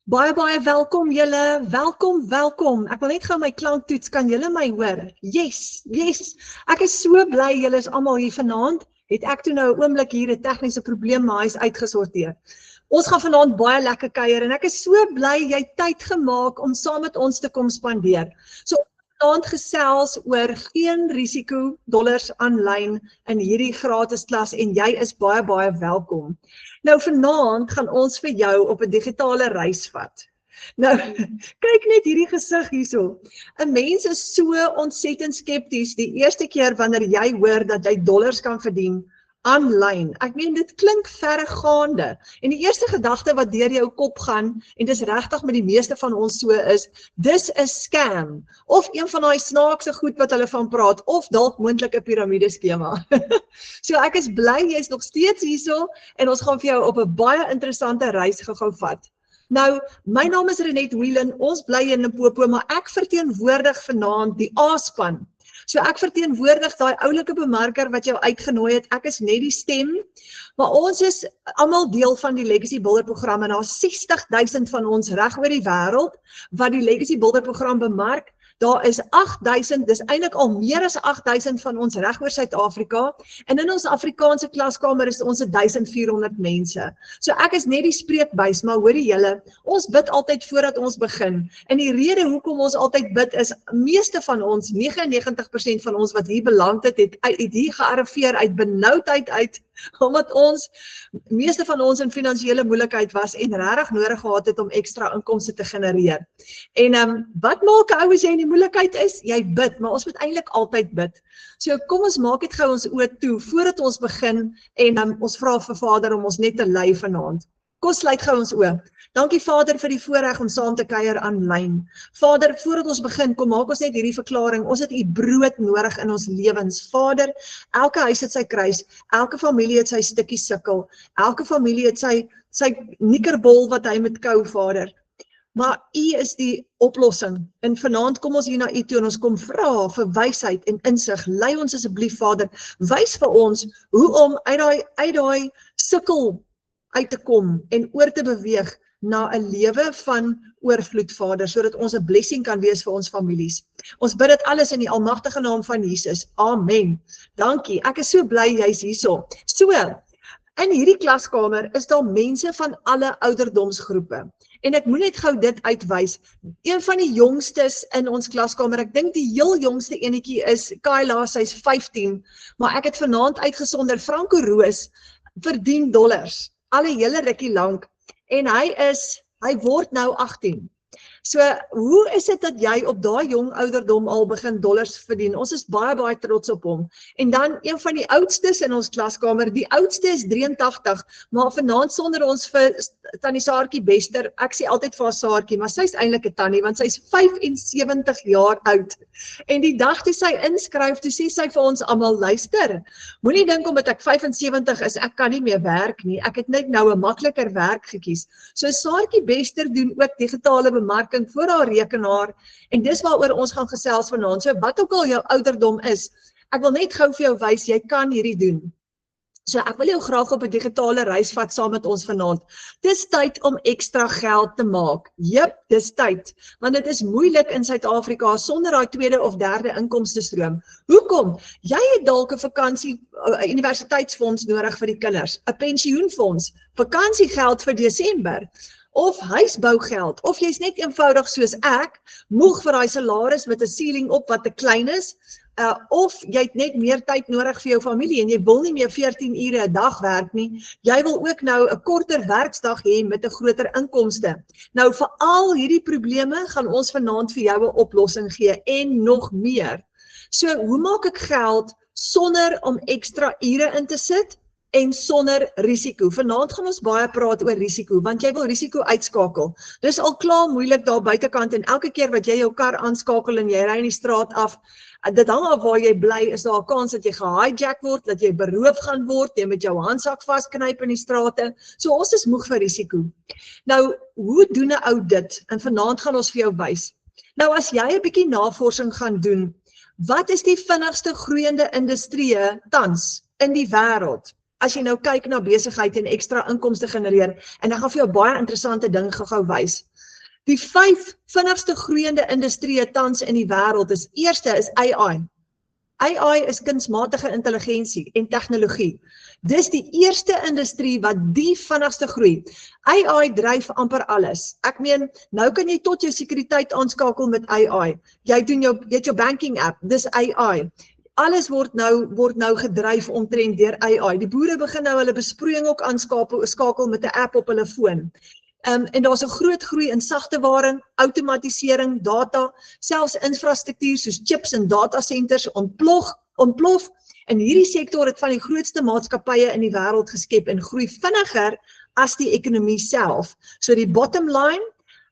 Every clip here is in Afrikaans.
Baie welkom julle, welkom. Ek wil net gou my klanktoets, kan julle my hoor? Yes. Ek is so bly julle is almal hier vanaand. Het ek toe nou 'n oomblik hier 'n tegniese probleem, maar hy is uitgesorteer. Ons gaan vanaand baie lekker kuier en ek is so bly jy het tyd gemaak om saam met ons te kom spandeer. So vanaand gesels oor geen risiko dollars aanlyn in hierdie gratis klas en jy is baie welkom. Nou vanaand gaan ons vir jou op 'n digitale reis vat. Nou, kyk net hierdie gesig hierso. 'n Mens is so ontsettend skepties die eerste keer wanneer jy hoor dat jy dollars kan verdien aanlyn. Ek meen dit klink verregaande. En die eerste gedagte wat deur jou kop gaan, en dis regtig met die meeste van ons so is, dis 'n scam. Of een van daai snaakse goed wat hulle van praat, of dalk moontlik 'n piramideskema. So ek is bly jy's nog steeds hierso en ons gaan vir jou op 'n baie interessante reis gou vat. Nou, my naam is Renet Whelan, ons bly in Limpopo, maar ek verteenwoordig vanaand die A-span. So ek verteenwoordig daai oulike bemarker wat jou uitgenooi het, ek is net die stem, maar ons is almal deel van die Legacy Builder program en daar is 60,000 van ons reg oor die wêreld wat die Legacy Builder program bemark. Daar is 8,000, dis eintlik al meer as 8,000 van ons reg oor Suid-Afrika en in ons Afrikaanse klaskamer is ons 1,400 mense. So ek is net die spreekbuis, maar hoorie julle, ons bid altyd voordat ons begin. En die rede hoekom ons altyd bid is, meeste van ons, 99% van ons wat hier beland het hier gearriveer uit benoudheid uit, omdat meeste van ons in finansiële moeilikheid was en regtig nodig gehad het om ekstra inkomste te genereer. En wat maak 'n ou as jy in die moeilikheid is? Jy bid, maar ons moet eintlik altyd bid. So kom ons maak dit gou ons oë toe voordat ons begin en ons vra vir Vader om ons net te lei vanaand. Kom sluit gou ons oë. Dankie Vader vir die voorreg om saam te kuier aanlyn. Vader, voordat ons begin, kom maak ons net hierdie verklaring. Ons het u brood nodig in ons lewens. Vader, elke huis het sy kruis, elke familie het sy stukkie sukkel, elke familie het sy nikkerbol wat hy moet kou, Vader. Maar u is die oplossing. En vanaand kom ons hier na u toe en ons kom vra vir wysheid en insig. Lei ons asseblief, Vader. Wys vir ons hoe om uit daai sukkel uit te kom en oor te beweeg na 'n lewe van oorvloed, Vader, sodat ons 'n blessing kan wees vir ons families. Ons bid dit alles in die almagtige naam van Jesus. Amen. Dankie. Ek is so bly jy's hierso. So, in hierdie klaskamer is daar mense van alle ouderdomsgroepe. En ek moet net gou dit uitwys. Een van die jongstes in ons klaskamer, ek dink die heel jongste enetjie is Kayla, sy's 15, maar ek het vanaand uitgesonder Franco Roos verdien dollars, al 'n hele rukkie lank. En hy word nou 18. So, hoe is dit dat jy op daai jong ouderdom al begin dollars verdien? Ons is baie trots op hom. En dan een van die oudstes in ons klaskamer, die oudste is 83, maar vanaand sonder ons vir Tannie Saartjie Bester, ek sê altyd vir haar Saartjie, maar sy is eintlik 'n tannie, want sy is 75 jaar oud. En die dag toe sy inskryf, toe sê sy vir ons almal, luister, moenie dink omdat ek 75 is, ek kan nie meer werk nie, ek het net nou 'n makliker werk gekies. So Saartjie Bester doen ook digitale bemarking voor haar rekenaar en dis waaroor ons gaan gesels vanaand. So wat ook al jou ouderdom is, ek wil net gou vir jou wys, jy kan hierdie doen. So ek wil jou graag op 'n digitale reis vat saam met ons vanaand. Dis tyd om ekstra geld te maak. Jep, dis tyd, want dit is moeilik in Suid-Afrika sonder daai tweede of derde inkomstestroom. Hoekom? Jy het dalk 'n vakansie, 'n universiteitsfonds nodig vir die kinders, 'n pensioenfonds, vakansiegeld vir Desember, of huisbougeld, of jy's net eenvoudig soos ek, moeg vir daai salaris met 'n ceiling op wat te klein is, of jy het net meer tyd nodig vir jou familie en jy wil nie meer 14 ure 'n dag werk nie, jy wil ook nou 'n korter werksdag hê met 'n groter inkomste. Nou vir al hierdie probleme gaan ons vanaand vir jou 'n oplossing gee en nog meer. So, hoe maak ek geld sonder om ekstra ure in te sit? En sonder risiko. Vanaand gaan ons baie praat oor risiko, want jy wil risiko uitskakel. Dis al klaar moeilik daar buitekant en elke keer wat jy jou kar aanskakel en jy ry in die straat af, dit hang af waar jy bly, is daar 'n kans dat jy gehijack word, dat jy beroof gaan word, jy met jou handsak vasknyp in die strate. So ons is moeg vir risiko. Nou, hoe doen 'n ou dit? En vanaand gaan ons vir jou wys. Nou as jy 'n bietjie navorsing gaan doen, wat is die vinnigste groeiende industrieë tans in die wêreld? as jy nou kyk na besigheid en ekstra inkomste genereer, en ek gaan vir jou baie interessante ding gou wys. Die 5 vinnigste groeiende industrieë tans in die wêreld is, eerste is AI. AI is kunsmatige intelligensie en tegnologie. Dis die eerste industrie wat die vinnigste groei. AI dryf amper alles. Ek meen, nou kan jy tot jou sekuriteit aanskakel met AI. Jy het jou banking app, dis AI. Alles word nou gedryf omtrent deur AI. Die boere begin nou hulle besproeiing ook aanskakel met 'n app op hulle foon. En daar's 'n groot groei in sagteware, outomatisering, data, selfs infrastruktuur soos chips en datacenters ontplof. En hierdie sektor het van die grootste maatskappye in die wêreld geskep en groei vinniger as die ekonomie self. So die bottom line,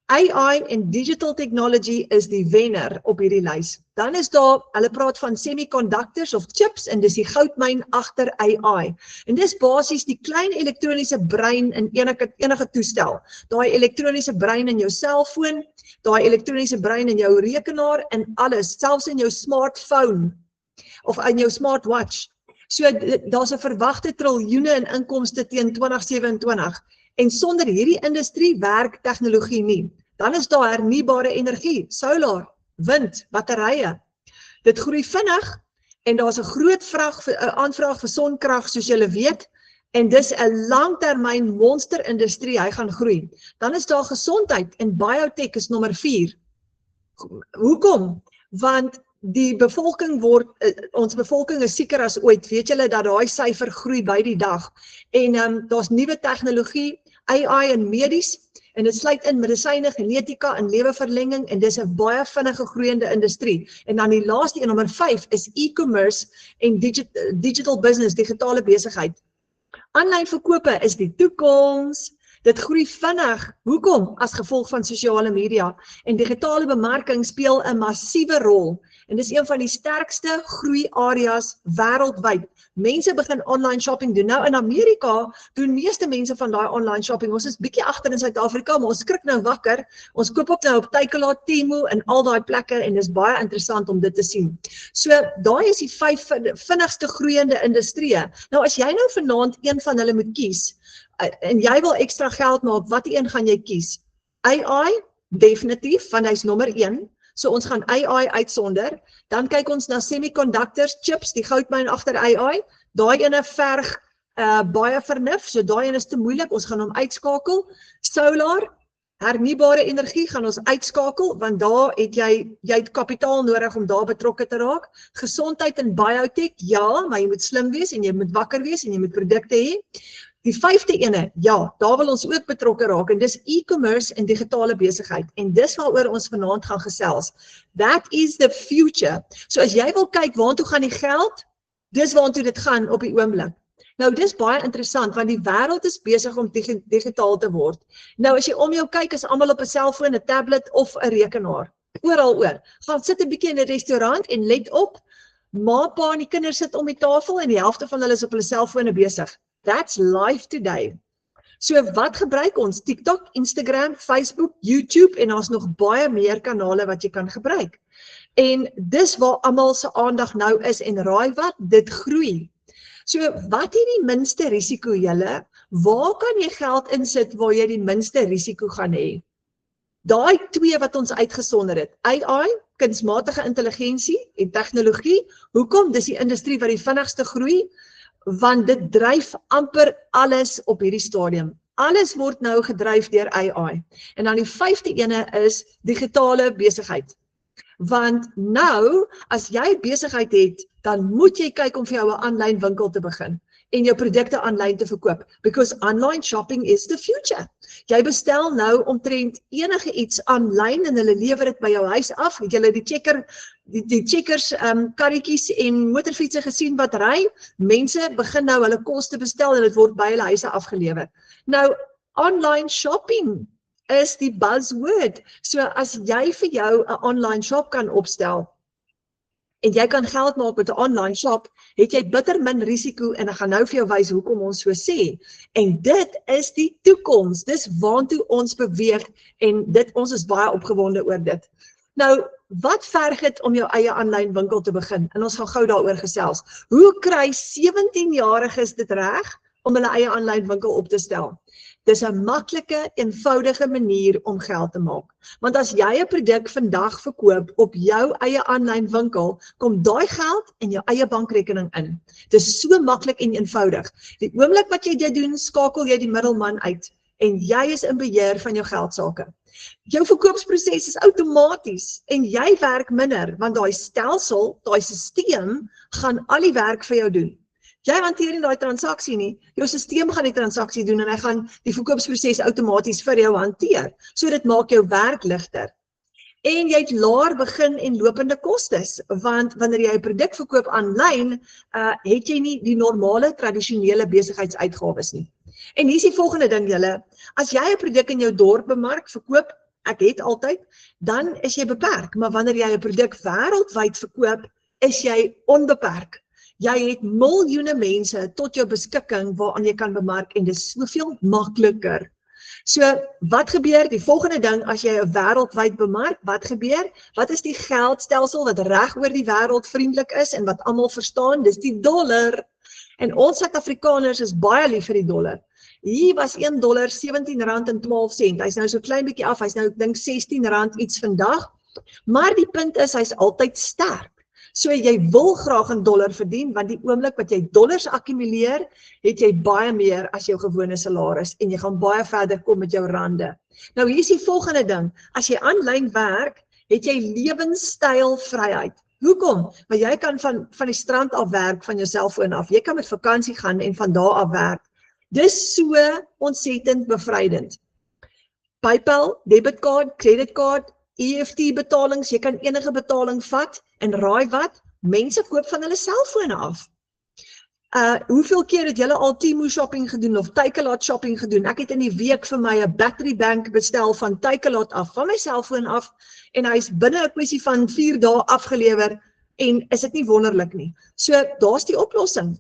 AI en digital technology is die wenner op hierdie lys. Dan is daar, hulle praat van semiconductors of chips en dis die goudmyn agter AI. En dis basies die klein elektroniese brein in enige toestel. Daai elektroniese brein in jou selfoon, daai elektroniese brein in jou rekenaar en alles, selfs in jou smartphone of in jou smartwatch. So daar's 'n verwagte triljoene in inkomste teen 2027. En sonder hierdie industrie werk tegnologie nie. Dan is daar hernubare energie, solar, wind, batterye. Dit groei vinnig en daar's 'n groot aanvraag vir sonkrag soos julle weet. En dis 'n langtermyn monsterindustrie, hy gaan groei. Dan is daar gesondheid en biotech is nommer 4. Hoekom? Want die bevolking ons bevolking is sieker as ooit. Weet julle dat daai syfer groei by die dag. En daar's nuwe tegnologie, AI en medies, en dit sluit in medisyne, genetika en leweverlenging, en dis 'n baie vinnige groeiende industrie. En dan die laaste een, nommer 5, is e-commerce en digital business, digitale besigheid. Aanlyn verkope is die toekoms. Dit groei vinnig. Hoekom? As gevolg van sosiale media. En digitale bemarking speel 'n massiewe rol. En dis een van die sterkste groeiareas wêreldwyd. Mense begin online shopping doen. Nou in Amerika doen meeste mense van daai online shopping. Ons is bietjie agter in Suid-Afrika, maar ons skrik nou wakker. Ons koop ook nou op Takealot, Temu en al daai plekke en dis baie interessant om dit te sien. So daai is die 5 vinnigste groeiende industrieë. Nou as jy nou vanaand een van hulle moet kies en jy wil ekstra geld maak, watter een gaan jy kies? AI, definitief, want hy's nommer 1. So ons gaan AI uitsonder, dan kyk ons na semiconductors, chips, die goudmyn agter AI, daai ene verg baie vernuf, so daai een is te moeilik, ons gaan hom uitskakel. Solar, hernubare energie gaan ons uitskakel, want daar het jy het kapitaal nodig om daar betrokke te raak. Gesondheid en biotech, ja, maar jy moet slim wees en jy moet wakker wees en jy moet produkte hê. Die 5de ene, ja, daar wil ons ook betrokke raak en dis e-commerce en digitale besigheid en dis waaroor ons vanaand gaan gesels. That is the future. So as jy wil kyk waartoe gaan die geld, dis waartoe dit gaan op die oomblik. Nou dis baie interessant want die wêreld is besig om digitaal te word. Nou as jy om jou kyk is almal op 'n selfoon, 'n tablet of 'n rekenaar. Oor. Gaan sit 'n bietjie in 'n restaurant en let op, ma, pa en die kinders sit om die tafel en die helfte van hulle is op hulle selfone besig. That's life today. So wat gebruik ons? TikTok, Instagram, Facebook, YouTube en daar's nog baie meer kanale wat jy kan gebruik. En dis waar almal se aandag nou is en raai wat? Dit groei. So wat het die minste risiko julle? Waar kan jy geld insit waar jy die minste risiko gaan hê? Daai 2 wat ons uitgesonder het. AI, kunsmatige intelligensie en tegnologie. Hoekom? Dis die industrie wat die vinnigste groei. Want dit dryf amper alles op hierdie stadium. Alles word nou gedryf deur AI. En dan die 5de ene is digitale besigheid. Want nou, as jy besigheid het, dan moet jy kyk om vir jou 'n aanlyn winkel te begin en jou produkte aanlyn te verkoop. Because online shopping is the future. Jy bestel nou omtrent enige iets aanlyn en hulle lewer dit by jou huis af. Het julle die checkers karretjies en motorfietsse gesien wat ry? Mense begin nou hulle kos te bestel en dit word by hulle huise afgelewer. Nou, online shopping is die buzzword. So as jy vir jou 'n online shop kan opstel en jy kan geld maak met 'n online shop, het jy bitter min risiko en ek gaan nou vir jou wys hoekom ons so sê. En dit is die toekoms. Dis waartoe ons beweeg en ons is baie opgewonde oor dit. Nou, wat verg dit om jou eie aanlyn winkel te begin? En ons gaan gou daaroor gesels. Hoe kry 17-jariges dit reg om hulle eie aanlyn winkel op te stel? Dis 'n maklike, eenvoudige manier om geld te maak. Want as jy 'n produk vandag verkoop op jou eie aanlyn winkel, kom daai geld in jou eie bankrekening in. Dis so maklik en eenvoudig. Die oomblik wat jy dit doen, skakel jy die middelman uit en jy is in beheer van jou geldsaake. Jou verkoopsproses is outomaties en jy werk minder, want daai stelsel, daai stelsel gaan al die werk vir jou doen. Jy hanteer nie daai transaksie nie, jou stelsel gaan die transaksie doen en hy gaan die verkoopsproses outomaties vir jou hanteer. So dit maak jou werk ligter. En jy het laer begin en lopende kostes, want wanneer jy 'n produk verkoop aanlyn, het jy nie die normale tradisionele besigheidsuitgawes nie. En hier is die volgende ding julle, as jy 'n produk in jou dorp bemark, verkoop, ek het altyd, dan is jy beperk, maar wanneer jy 'n produk wêreldwyd verkoop, is jy onbeperk. Jy het miljoene mense tot jou beskikking waaraan jy kan bemark en dis soveel makliker. So, wat gebeur? Die volgende ding, as jy 'n wêreldwyd bemark, wat gebeur? Wat is die geldstelsel wat reg oor die wêreld vriendelik is en wat almal verstaan? Dis die dollar. En ons Suid-Afrikaners is baie lief vir die dollar. Hier was $1 R17.12. Hy's nou so klein bietjie af, hy's nou ek dink R16 iets vandag. Maar die punt is, hy's altyd sterk. So jy wil graag in dollar verdien, want die oomblik wat jy dollars akkumuleer, het jy baie meer as jou gewone salaris en jy gaan baie verder kom met jou rande. Nou hier is die volgende ding, as jy aanlyn werk, het jy lewenstylvryheid. Hoekom? Want jy kan van die strand af werk, van jou selfoon af, jy kan met vakansie gaan en van daar af werk. Dis so ontsettend bevrydend. PayPal, debitkaart, creditkaart, EFT betalings, jy kan enige betaling vat en raai wat? Mense koop van hulle selfone af. Hoeveel keer het julle al Temu shopping gedoen of Takealot shopping gedoen? Ek het in die week vir my 'n battery bank bestel van Takealot af, van my selfoon af en hy is binne 'n kwessie van 4 dae afgelewer en is dit nie wonderlik nie. So daar's die oplossing.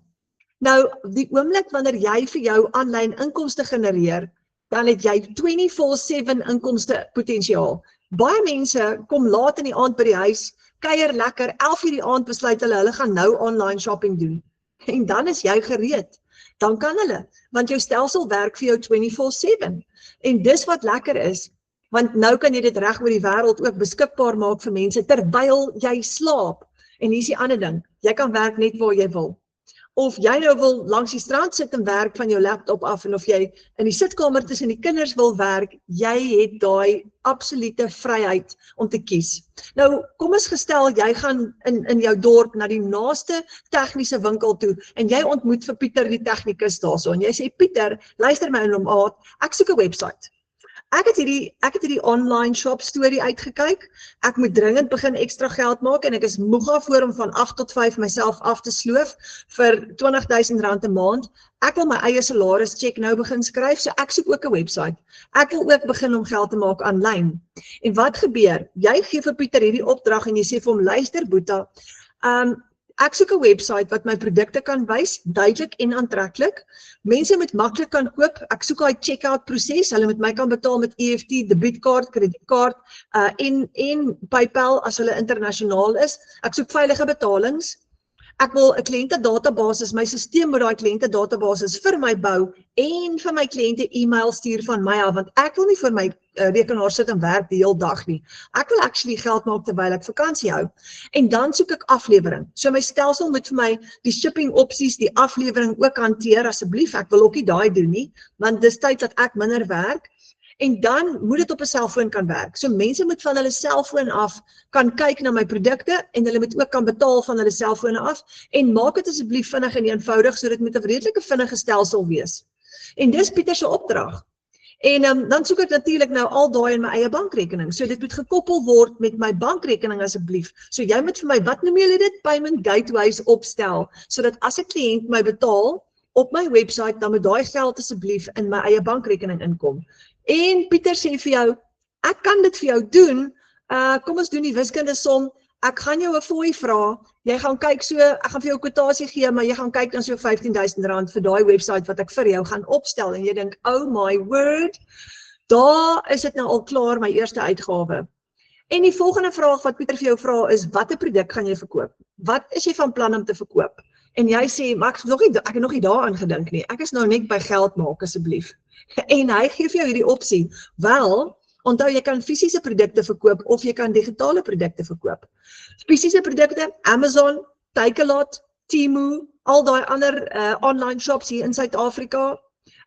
Nou, die oomblik wanneer jy vir jou aanlyn inkomste genereer, dan het jy 24/7 inkomste potensiaal. Baie mense kom laat in die aand by die huis, kuier lekker, 11 uur die aand besluit hulle gaan nou online shopping doen. En dan is jy gereed. Dan kan hulle, want jou stelsel werk vir jou 24/7. En dis wat lekker is, want nou kan jy dit reg oor die wêreld ook beskikbaar maak vir mense terwyl jy slaap. En hier is die ander ding, jy kan werk net waar jy wil. Of jy nou wil langs die strand sit en werk van jou laptop af en of jy in die sitkamer tussen die kinders wil werk, jy het daai absolute vryheid om te kies. Nou, kom ons gestel, jy gaan in jou dorp na die naaste tegniese winkel toe en jy ontmoet vir Pieter die tegnikus daarso en jy sê, Pieter, luister my in maat, ek soek 'n website. Ek het hierdie online shop storie uitgekyk. Ek moet dringend begin ekstra geld maak en ek is moeg daarvoor om van 8 tot 5 myself af te sloof vir R20.000 'n maand. Ek wil my eie salaris check nou begin skryf, so ek soek ook 'n website. Ek wil ook begin om geld te maak aanlyn. En wat gebeur? Jy gee vir Pieter hierdie opdrag en jy sê vir hom, luister Boeta, ek soek 'n website wat my produkte kan wys, duidelik en aantreklik. Mense moet maklik kan koop. Ek soek daai checkout proses. Hulle moet my kan betaal met EFT, debitkaart, kredietkaart en PayPal as hulle internasionaal is. Ek soek veilige betalings. Ek wil 'n kliëntedatabase, my stelsel moet daai kliëntedatabase vir my bou en vir my kliënte e-mail stuur van my af, want ek wil nie vir my rekenaar sit en werk die hele dag nie. Ek wil actually geld maak terwyl ek vakansie hou. En dan soek ek aflewering. So my stelsel moet vir my die shipping opsies, die aflewering ook hanteer asseblief. Ek wil ook nie daai doen nie, want dis tyd dat ek minder werk. En dan moet dit op 'n selfoon kan werk. So mense moet van hulle selfoon af kan kyk na my produkte en hulle moet ook kan betaal van hulle selfone af en maak dit asseblief vinnig en eenvoudig so dit moet 'n redelike vinnige stelsel wees. En dis Pieter se opdrag. En dan soek ek natuurlik nou al daai in my eie bankrekening. So dit moet gekoppel word met my bankrekening asseblief. So jy moet vir my, wat noem julle dit? Payment gateways opstel, sodat as 'n kliënt my betaal op my website, dan moet daai geld asseblief in my eie bankrekening inkom. En Pieter sê vir jou, ek kan dit vir jou doen, kom ons doen die wiskunde som, ek gaan jou 'n fooi vra, jy gaan kyk so, ek gaan vir jou 'n kwotasie gee, maar jy gaan kyk dan so R15.000 vir daai website wat ek vir jou gaan opstel, en jy dink, oh my word, daar is dit nou al klaar, my eerste uitgawe. En die volgende vraag wat Pieter vir jou vra is, watter produk gaan jy verkoop? Wat is jy van plan om te verkoop? En jy sê, maar ek het nog nie daaraan gedink nie, ek is nou net by geld maak asseblief. En hy gee vir jou hierdie opsie, wel, onthou jy kan fisiese produkte verkoop of jy kan digitale produkte verkoop. Fisiese produkte, Amazon, Takealot, Temu, al daai ander online shops hier in Suid-Afrika,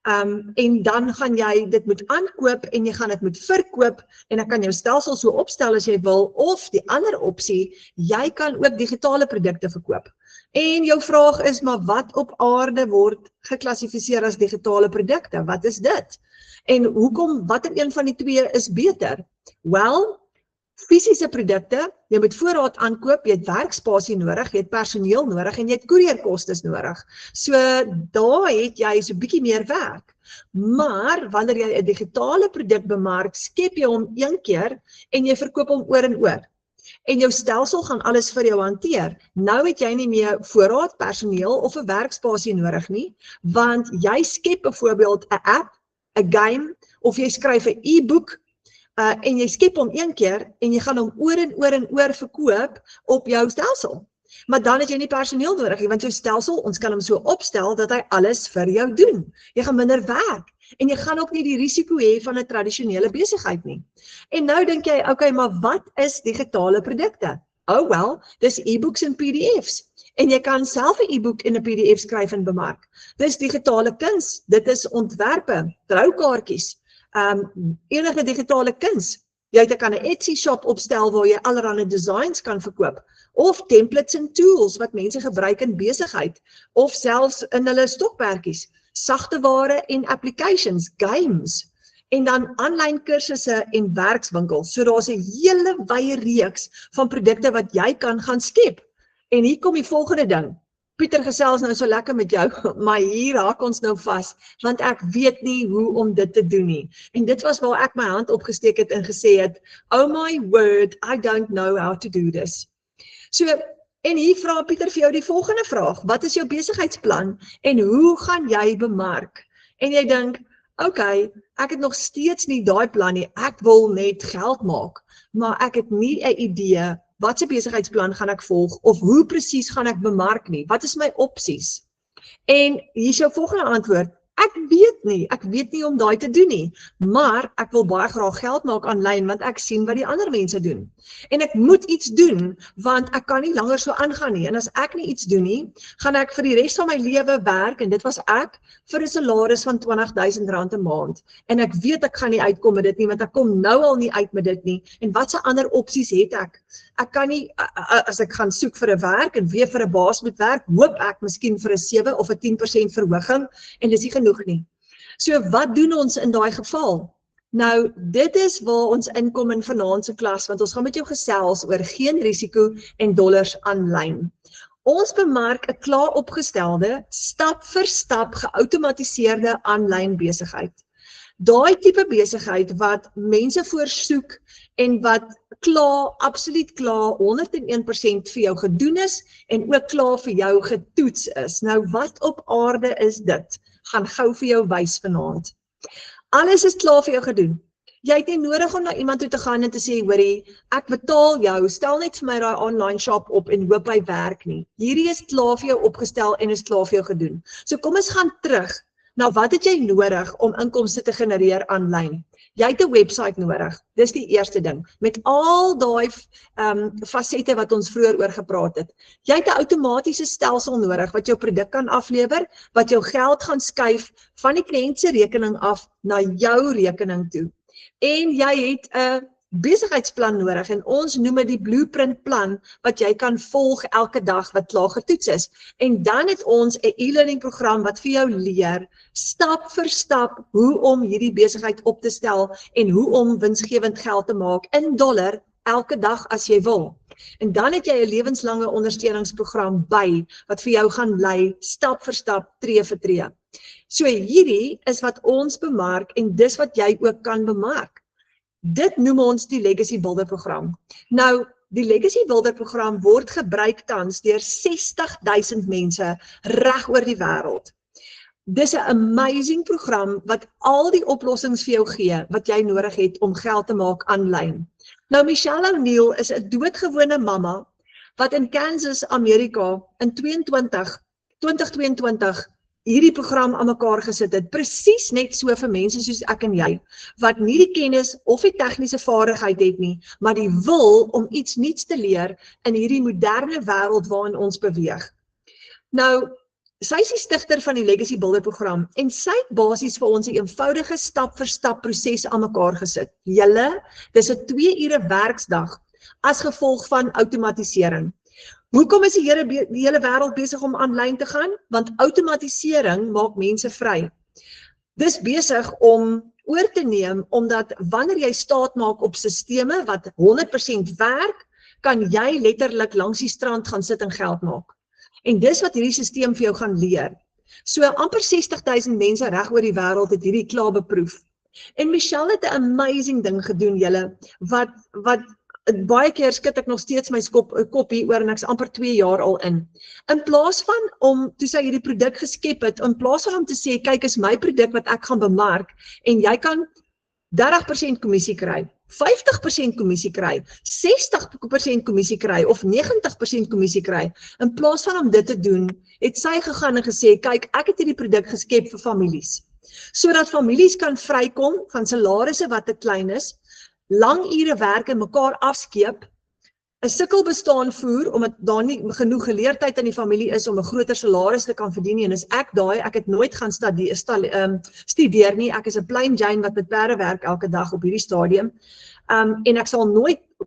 en dan gaan jy dit moet aankoop en jy gaan dit moet verkoop en dan kan jou stelsel so opstel as jy wil, of die ander opsie, jy kan ook digitale produkte verkoop. En jou vraag is, maar wat op aarde word geklassifiseer as digitale produkte? Wat is dit? En hoekom, watter een van die twee is beter? Wel, fisiese produkte, jy moet voorraad aankoop, jy het werkspasie nodig, jy het personeel nodig en jy het koerierkostes nodig. So daar het jy so bietjie meer werk. Maar wanneer jy 'n digitale produk bemark, skep jy hom een keer en jy verkoop hom oor en oor. En jou stelsel gaan alles vir jou hanteer. Nou het jy nie meer voorraad, personeel of 'n werkspasie nodig nie, want jy skep byvoorbeeld 'n app, 'n game of jy skryf 'n e-boek en jy skep hom een keer en jy gaan hom oor en oor en oor verkoop op jou stelsel. Maar dan het jy nie personeel nodig nie, want jou stelsel, ons kan hom so opstel dat hy alles vir jou doen. Jy gaan minder werk en jy gaan ook nie die risiko hê van 'n tradisionele besigheid nie. En nou dink jy, okay, maar wat is digitale produkte? Oh wel, dis e-books en PDFs. En jy kan self 'n e-book en 'n PDF skryf en bemark. Dis digitale kuns, dit is ontwerpe, troukaartjies, enige digitale kuns. Jy kan 'n Etsy shop opstel waar jy allerlei designs kan verkoop, of templates en tools wat mense gebruik in besigheid, of selfs in hulle stokperdjies, sagte ware en applications, games, en dan aanlyn kursusse en werkswinkels. So daar's 'n hele wye reeks van produkte wat jy kan gaan skep. En hier kom die volgende ding. Pieter gesels nou so lekker met jou, maar hier haak ons nou vas, want ek weet nie hoe om dit te doen nie. En dit was waar ek my hand opgesteek het en gesê het, oh my word, I don't know how to do this. So, en hier vra Pieter vir jou die volgende vraag, wat is jou besigheidsplan en hoe gaan jy bemark? En jy dink, okay, ek het nog steeds nie daai plan nie, ek wil net geld maak, maar ek het nie 'n idee, wat se besigheidsplan gaan ek volg, of hoe presies gaan ek bemark nie, wat is my opsies? En hier is jou volgende antwoord, ek weet nie om daai te doen nie, maar ek wil baie graag geld maak aanlyn, want ek sien wat die ander mense doen. En ek moet iets doen, want ek kan nie langer so aangaan nie, en as ek nie iets doen nie, gaan ek vir die res van my lewe werk, en dit was ek, vir 'n salaris van R20.000 'n maand. En ek weet ek gaan nie uitkom met dit nie, want ek kom nou al nie uit met dit nie, en wat se ander opsies het ek? Ek kan nie, as ek gaan soek vir 'n werk, en weer vir 'n baas moet werk, hoop ek miskien vir 'n 7 of 'n 10% verhoging, en dis nie genoeg nie. So wat doen ons in daai geval? Nou, dit is waar ons inkom in vanaand se klas, want ons gaan met jou gesels oor geen risiko en dollars aanlyn. Ons bemark 'n klaar opgestelde, stap vir stap geautomatiseerde aanlyn besigheid. Daai tipe besigheid wat mense voorsoek en wat absoluut klaar 101% vir jou gedoen is en ook klaar vir jou getoets is. Nou, wat op aarde is dit? Gaan gou vir jou wys vanaand. Alles is klaar vir jou gedoen. Jy het nie nodig om na iemand toe te gaan en te sê, hoorie, ek betaal jou, stel net vir my daai online shop op en hoop hy werk nie. Hierdie is klaar vir jou opgestel en is klaar vir jou gedoen. So kom ons gaan terug. Nou, wat het jy nodig om inkomste te genereer aanlyn? Jy het 'n website nodig, dis die eerste ding, met al daai fasette wat ons vroeër oor gepraat het. Jy het 'n outomatiese stelsel nodig wat jou produk kan aflewer, wat jou geld gaan skuif van die kliënt se rekening af na jou rekening toe. En jy het 'n besigheidsplan nodig en ons noem dit die blueprint plan wat jy kan volg elke dag wat klaar getoets is. En dan het ons 'n e-learning program wat vir jou leer stap vir stap hoe om hierdie besigheid op te stel en hoe om winsgewend geld te maak in dollar elke dag as jy wil. En dan het jy 'n lewenslange ondersteuningsprogram by wat vir jou gaan lei stap vir stap, tree vir tree. So hierdie is wat ons bemark en dis wat jy ook kan bemark. Dit noem ons die Legacy Builder program. Nou, die Legacy Builder program word gebruik tans deur 60.000 mense reg oor die wêreld. Dis 'n amazing program wat al die oplossings vir jou gee wat jy nodig het om geld te maak aanlyn. Nou Michelle O'Neil is 'n doodgewone mamma wat in Kansas, Amerika in 2022 hierdie program aan mekaar gesit het, presies net so vir mense soos ek en jy, wat nie die kennis of die tegniese vaardigheid het nie, maar die wil om iets nuuts te leer in hierdie moderne wêreld waarin ons beweeg. Nou, sy is die stigter van die Legacy Builder program en sy het basies vir ons 'n eenvoudige stap-vir-stap proses aan mekaar gesit. Dis 'n 2 ure werksdag as gevolg van outomatisering. Hoekom is die hele wêreld besig om aanlyn te gaan? Want outomatisering maak mense vry. Dis besig om oor te neem, omdat wanneer jy staat maak op sisteme wat 100% werk, kan jy letterlik langs die strand gaan sit en geld maak. En dis wat hierdie stelsel vir jou gaan leer. So amper 60,000 mense reg oor die wêreld het hierdie klaar beproef. En Michelle het 'n amazing ding gedoen, wat baie keer skud ek nog steeds my kop hier oor en ek's amper 2 jaar al in. In plaas van om, toe sy hierdie produk geskep het, in plaas van om te sê, kyk is my produk wat ek gaan bemark, en jy kan 30% kommissie kry, 50% kommissie kry, 60% kommissie kry, of 90% kommissie kry. In plaas van om dit te doen, het sy gegaan en gesê, kyk, ek het hierdie produk geskep vir families, sodat families kan vrykom van salarisse wat te klein is, lang ure werk en mekaar afskeep, 'n sukkelbestaan voer, omdat daar nie genoeg geleerdheid in die familie is om 'n groter salaris te kan verdien nie, en is ek het nooit gaan studeer nie, ek is 'n plain Jane wat met perde werk elke dag op hierdie stadium, en ek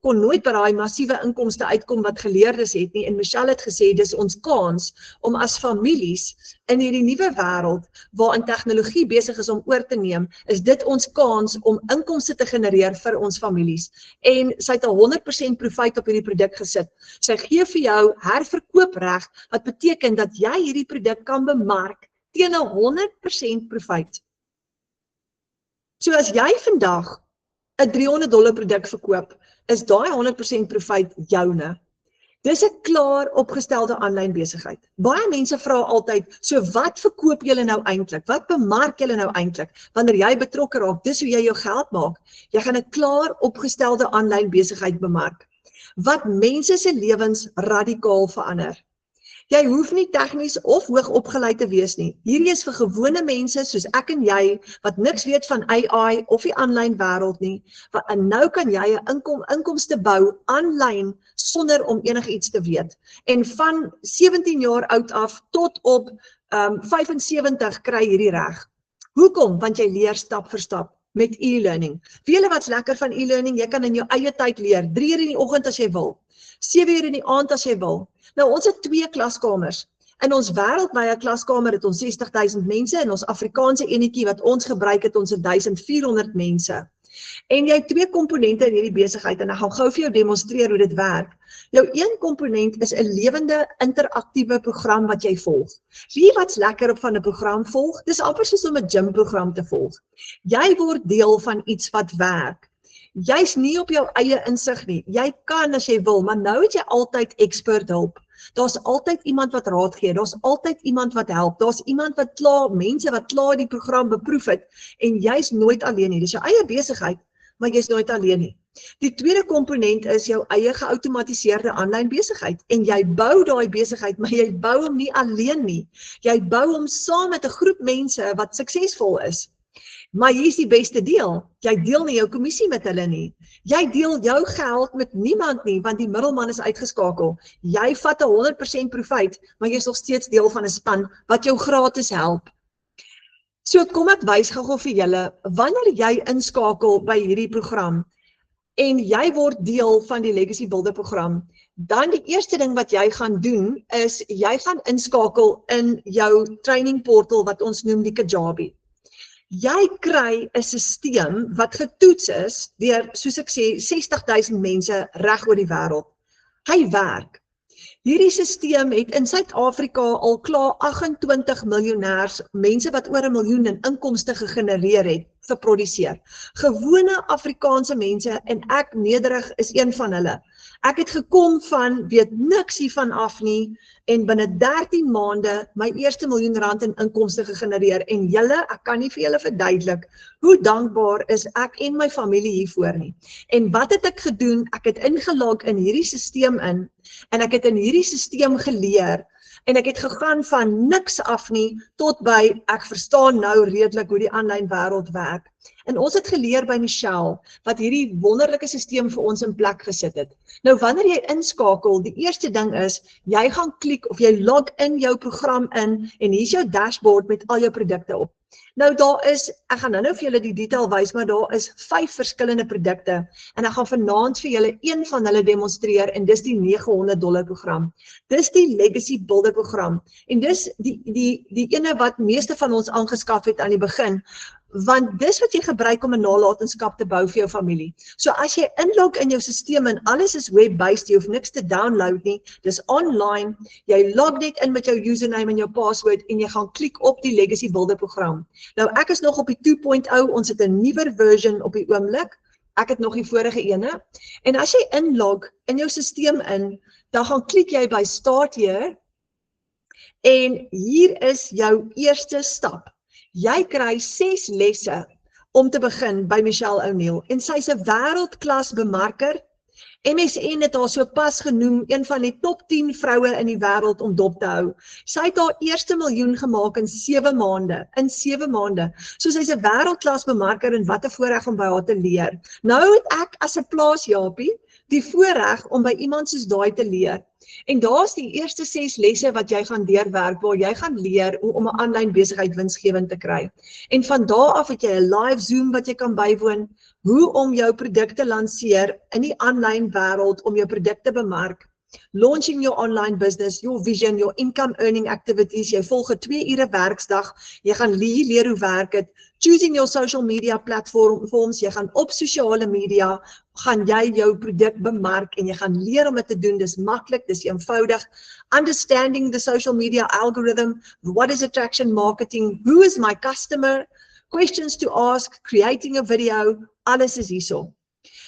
kon nooit by daai massiewe inkomste uitkom wat geleerdes het nie, en Michelle het gesê, dis ons kans om as families in hierdie nuwe wêreld, waarin tegnologie besig is om oor te neem, is dit ons kans om inkomste te genereer vir ons families. En sy het 100% profijt op hierdie produk gesit. Sy gee vir jou herverkoopreg, wat beteken dat jy hierdie produk kan bemark teen 100% profijt. So as jy vandag 'n $300 produk verkoop, is daai 100% profijt joune. Dis 'n klaar opgestelde aanlyn besigheid. Baie mense vra altyd, so wat verkoop julle nou eintlik? Wat bemark julle nou eintlik? Wanneer jy betrokke raak, dis hoe jy jou geld maak. Jy gaan 'n klaar opgestelde aanlyn besigheid bemark, wat mense se lewens radikaal verander. Jy hoef nie tegnies of hoog opgeleid te wees nie. Hierdie is vir gewone mense soos ek en jy, wat niks weet van AI of die aanlyn wêreld nie, en nou kan jy 'n inkomste bou aanlyn sonder om enigiets te weet. En van 17 jaar oud af tot op 75 kry hierdie reg. Hoekom? Want jy leer stap vir stap met e-learning. Weet julle wat's lekker van e-learning? Jy kan in jou eie tyd leer, 3 uur in die oggend as jy wil, 7 uur in die aand as jy wil. Nou, ons het 2 klaskamers. In ons wêreldwye klaskamer het ons 60,000 mense, en ons Afrikaanse enetjie wat ons gebruik het, ons 1,400 mense. En jy het 2 komponente in hierdie besigheid, en ek gaan gou vir jou demonstreer hoe dit werk. Jou een komponent is 'n lewende, interaktiewe program wat jy volg. Wie wat's lekker op van 'n program volg? Dis amper soos om 'n gymprogram te volg. Jy word deel van iets wat werk. Jy's nie op jou eie insig nie. Jy kan as jy wil, maar nou het jy altyd expert hulp. Daar's altyd iemand wat raad gee, daar's altyd iemand wat help, daar's iemand wat mense wat klaar die program beproef het, en jy's nooit alleen nie. Dis jou eie besigheid, maar jy's nooit alleen nie. Die tweede komponent is jou eie geautomatiseerde aanlyn besigheid, en jy bou daai besigheid, maar jy bou hom nie alleen nie. Jy bou hom saam met 'n groep mense wat suksesvol is. Maar hier is die beste deel, jy deel nie jou kommissie met hulle nie. Jy deel jou geld met niemand nie, want die middelman is uitgeskakel. Jy vat 100% profijt, maar jy is nog steeds deel van 'n span wat jou gratis help. So kom ek wys gou vir julle, wanneer jy inskakel by hierdie program, en jy word deel van die Legacy Builder program, dan die eerste ding wat jy gaan doen, is jy gaan inskakel in jou training portal wat ons noem die Kajabi. Jy kry 'n stelsel wat getoets is deur, soos ek sê, 60,000 mense reg oor die wêreld. Hy werk. Hierdie stelsel het in Suid-Afrika al klaar 28 miljonêers, mense wat oor 1 miljoen in inkomste gegenereer het, geproduseer. Gewone Afrikaanse mense en ek nederig is een van hulle. Ek het gekom van weet niks hiervan af nie en binne 13 maande my eerste R1 miljoen in inkomste gegenereer en julle, ek kan nie vir julle verduidelik hoe dankbaar is ek en my familie hiervoor nie. En wat het ek gedoen? Ek het ingelog in hierdie stelsel in en ek het in hierdie stelsel geleer en ek het gegaan van niks af nie tot by ek verstaan nou redelik hoe die aanlyn wêreld werk. En ons het geleer by Michelle wat hierdie wonderlike stelsel vir ons in plek gesit het. Nou wanneer jy inskakel, die eerste ding is, jy gaan klik of jy log in jou program in en hier is jou dashboard met al jou produkte op. Nou daar is, ek gaan nou vir julle die detail wys, maar daar is 5 verskillende produkte en ek gaan vanaand vir julle een van hulle demonstreer en dis die $900 program. Dis die Legacy Builder program en dis die ene wat meeste van ons aangeskaf het aan die begin, want dis wat jy gebruik om 'n nalatenskap te bou vir jou familie. So as jy inlog in jou stelsel en alles is web-based, jy hoef niks te download nie, dis online, jy log net in met jou username en jou password en jy gaan klik op die Legacy Builder program. Nou ek is nog op die 2.0, ons het 'n nuwer version op die oomblik, ek het nog die vorige ene, en as jy inlog in jou stelsel in, dan gaan klik jy by Start Here, en hier is jou eerste stap. Jy kry 6 lesse om te begin by Michelle O'Neil en sy's 'n wêreldklas bemarker. MSN het haar so pas genoem, een van die top 10 vroue in die wêreld om dop te hou. Sy het haar eerste miljoen gemaak in 7 maande, So sy's 'n wêreldklas bemarker en wat 'n voorreg om by haar te leer. Nou het ek as 'n plaasjapie die voorreg om by iemand soos daai te leer. En daar's die eerste 6 lesse wat jy gaan deurwerk, waar jy gaan leer hoe om 'n aanlyn besigheid winsgewend te kry. En van daar af het jy 'n live Zoom wat jy kan bywoon, hoe om jou produkte lanseer in die aanlyn wêreld, om jou produkte bemark, launching your online business, your vision, your income earning activities, jy volg 'n 2 ure werksdag, jy gaan leer hoe werk dit, choosing your social media platforms, jy gaan op sosiale media, gaan jy jou produk bemark en jy gaan leer om dit te doen, dis maklik, dis eenvoudig, understanding the social media algorithm, what is attraction marketing, who is my customer, questions to ask, creating a video, alles is hierso.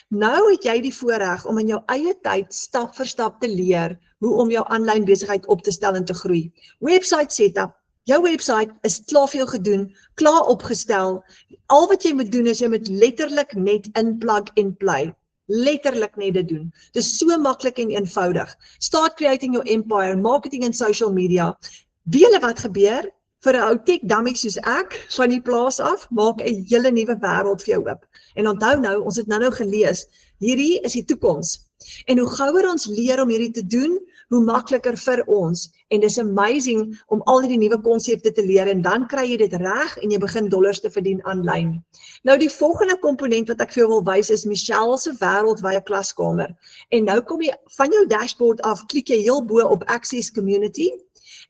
Nou het jy die voorreg om in jou eie tyd stap vir stap te leer hoe om jou aanlyn besigheid op te stel en te groei. Website setup. Jou website is klaar vir jou gedoen, klaar opgestel. Al wat jy moet doen is jy moet letterlik net in plug and play. Letterlik net dit doen. Dis so maklik en eenvoudig. Start creating your empire, marketing en social media. Weet julle wat gebeur? Vir 'n ou tech dummy soos ek, van die plaas af, maak 'n hele nuwe wêreld vir jou oop. En onthou nou, ons het nou gelees, hierdie is die toekoms. En hoe gouer ons leer om hierdie te doen, hoe makliker vir ons. En dis amazing om al die nuwe konsepte te leer en dan kry jy dit reg en jy begin dollars te verdien aanlyn. Nou die volgende komponent wat ek vir jou wil wys is Michelle se wêreldwye klaskamer. En nou kom jy van jou dashboard af, klik jy heel bo op Access Community.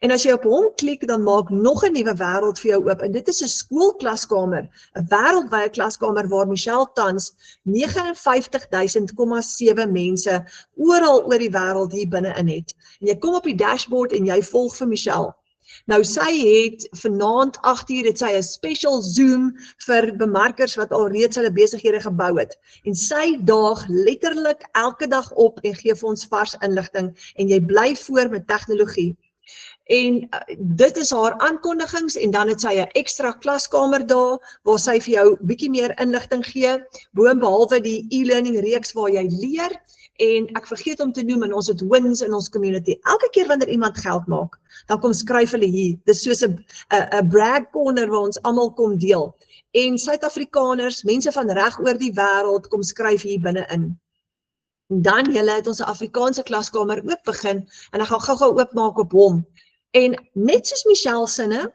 En as jy op hom klik, dan maak nog 'n nuwe wêreld vir jou oop. En dit is 'n skoolklaskamer, 'n wêreldwye klaskamer waar Michelle tans 59.000,7 mense oral oor die wêreld hier binne-in het. En jy kom op die dashboard en jy volg vir Michelle. Nou sy het vanaand 8:00 het sy 'n special Zoom vir bemarkers wat al reeds hulle besighede gebou het. En sy daag letterlik elke dag op en gee vir ons vars inligting en jy bly voor met tegnologie. En dit is haar aankondigings en dan het sy 'n ekstra klaskamer daar waar sy vir jou bietjie meer inligting gee, boonbehalwe die e-learning reeks waar jy leer. En ek vergeet om te noem, en ons het wins in ons community. Elke keer wanneer iemand geld maak, dan kom skryf hulle hier. Dis soos 'n brag corner waar ons almal kom deel. En Suid-Afrikaners, mense van reg oor die wêreld kom skryf hier binne-in. Dan julle het ons 'n Afrikaanse klaskamer ook begin en ek gaan gou-gou oopmaak op hom. En net soos Michelle sinne,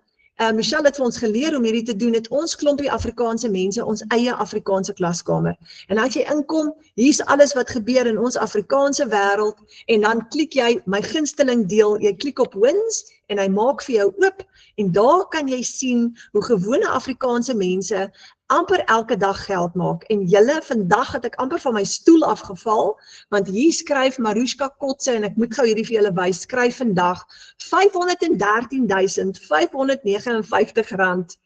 Michelle het vir ons geleer om hierdie te doen, het ons klompie Afrikaanse mense, ons eie Afrikaanse klaskamer. En as jy inkom, hier's alles wat gebeur in ons Afrikaanse wêreld, en dan klik jy my gunsteling deel, jy klik op wins, en hy maak vir jou oop, en daar kan jy sien hoe gewone Afrikaanse mense amper elke dag geld maak. En julle, vandag het ek amper van my stoel afgeval, want hier skryf Marushka Kotse, en ek moet gou hierdie vir julle wys, skryf vandag R513.559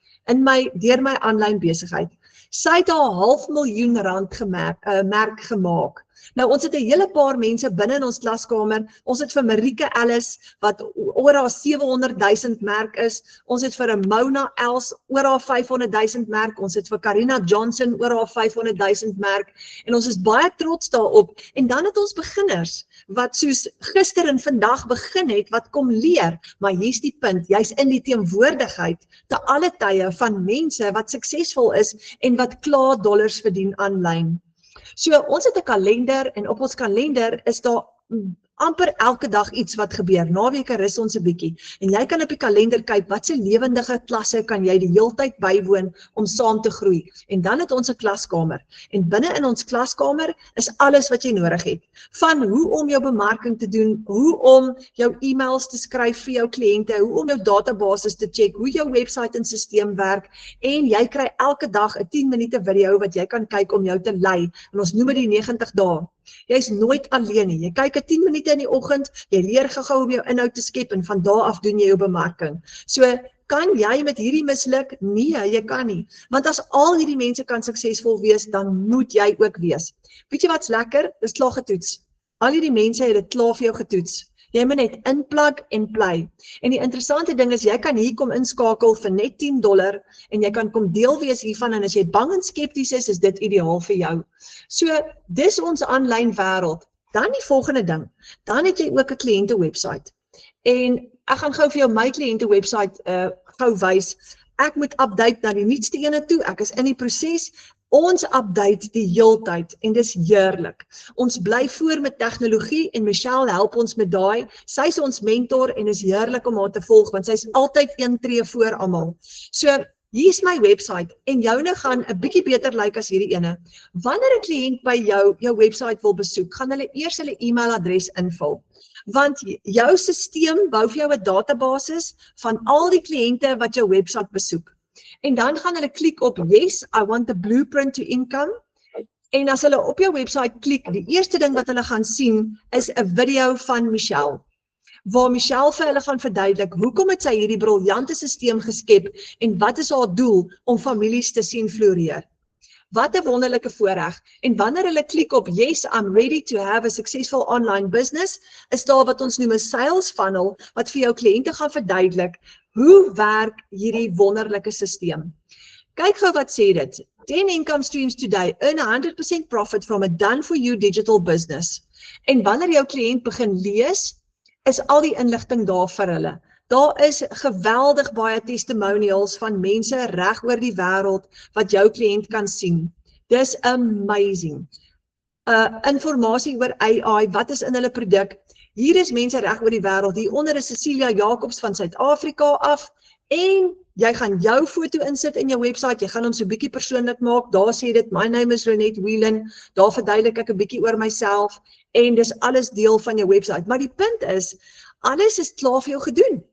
deur my aanlyn besigheid. Sy het al R500.000 merk gemaak. Nou ons het 'n hele paar mense binne in ons klaskamer. Ons het vir Marike Ellis wat oor haar 700.000 merk is. Ons het vir 'n Mona Els oor haar 500.000 merk. Ons het vir Karina Johnson oor haar 500.000 merk en ons is baie trots daarop. En dan het ons beginners wat soos gister en vandag begin het wat kom leer, maar hier's die punt, jy's in die teenwoordigheid te alle tye van mense wat suksesvol is en wat klaar dollars verdien aanlyn. So ons het 'n kalender en op ons kalender is daar amper elke dag iets wat gebeur. Naweke rus ons 'n bietjie en jy kan op die kalender kyk wat se lewendige klasse kan jy die heeltyd bywoon om saam te groei. En dan het ons 'n klaskamer en binne in ons klaskamer is alles wat jy nodig het. Van hoe om jou bemarking te doen, hoe om jou e-mails te skryf vir jou kliënte, hoe om jou databases te check, hoe jou webwerf en stelsel werk en jy kry elke dag 'n 10 minute video wat jy kan kyk om jou te lei en ons noem dit die 90 dae. Jy's nooit alleen nie. Jy kyk 'n 10 minute in die oggend, jy leer gou-gou om jou inhoud te skep en van daar af doen jy jou bemarking. So, kan jy met hierdie misluk? Nee, jy kan nie. Want as al hierdie mense kan suksesvol wees, dan moet jy ook wees. Weet jy wat's lekker? Dis klaar getoets. Al hierdie mense het dit klaar vir jou getoets. Jy moet net inplug en play. En die interessante ding is, jy kan hier kom inskakel vir net $10 en jy kan kom deel wees hiervan en as jy bang en skepties is dit ideaal vir jou. So, dis ons aanlyn wêreld. Dan die volgende ding, dan het jy ook 'n kliënte website. En ek gaan gou vir jou my kliënte website gou wys. Ek moet update na die nuutste ene toe, ek is in die proses. Ons update die heeltyd en dis heerlik. Ons bly voor met tegnologie en Michelle help ons met daai. Sy is ons mentor en is heerlik om haar te volg want sy's altyd een tree voor almal. So, hier's my website en joune gaan 'n bietjie beter lyk as hierdie ene. Wanneer 'n kliënt by jou website wil besoek, gaan hulle eers hulle e-mailadres invul. Want jou stelsel bou vir jou 'n database van al die kliënte wat jou website besoek. En dan gaan hulle klik op yes, I want the blueprint to income. En as hulle op jou website klik, die eerste ding wat hulle gaan sien is 'n video van Michelle. Waar Michelle vir hulle gaan verduidelik hoekom het sy hierdie briljante stelsel geskep en wat is haar doel om families te sien floreer. Wat 'n wonderlike voorreg. En wanneer hulle klik op yes, I'm ready to have a successful online business, is daar wat ons noem 'n sales funnel wat vir jou kliënte gaan verduidelik hoe werk hierdie wonderlike stelsel. Kyk gou wat sê dit. 10 income streams today, earn 100% profit from a done-for-you digital business. En wanneer jou kliënt begin lees, is al die inligting daar vir hulle. Daar is geweldig baie testimonials van mense reg oor die wêreld wat jou kliënt kan sien. Dis amazing. Informasie oor AI, wat is in hulle produk? Hier is mense reg oor die wêreld. Hieronder is Cecilia Jacobs van Suid-Afrika af en jy gaan jou foto insit in jou website, jy gaan hom so 'n bietjie persoonlik maak. Daar sê dit, my name is Renette Whelan. Daar verduidelik ek 'n bietjie oor myself en dis alles deel van jou website. Maar die punt is, alles is klaar vir jou gedoen.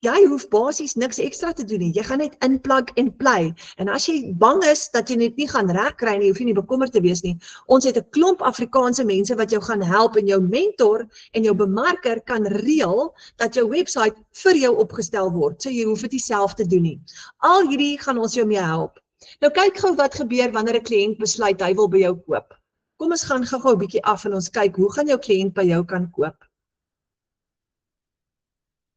Jy hoef basies niks ekstra te doen nie. Jy gaan net inplug en play. En as jy bang is dat jy net nie gaan reg kry nie, hoef jy nie bekommerd te wees nie. Ons het 'n klomp Afrikaanse mense wat jou gaan help en jou mentor en jou bemarker kan reël dat jou website vir jou opgestel word. So jy hoef dit nie self te doen nie. Al hierdie gaan ons jou mee help. Nou kyk gou wat gebeur wanneer 'n kliënt besluit hy wil by jou koop. Kom ons gaan gou 'n bietjie af en ons kyk hoe gaan jou kliënt by jou kan koop.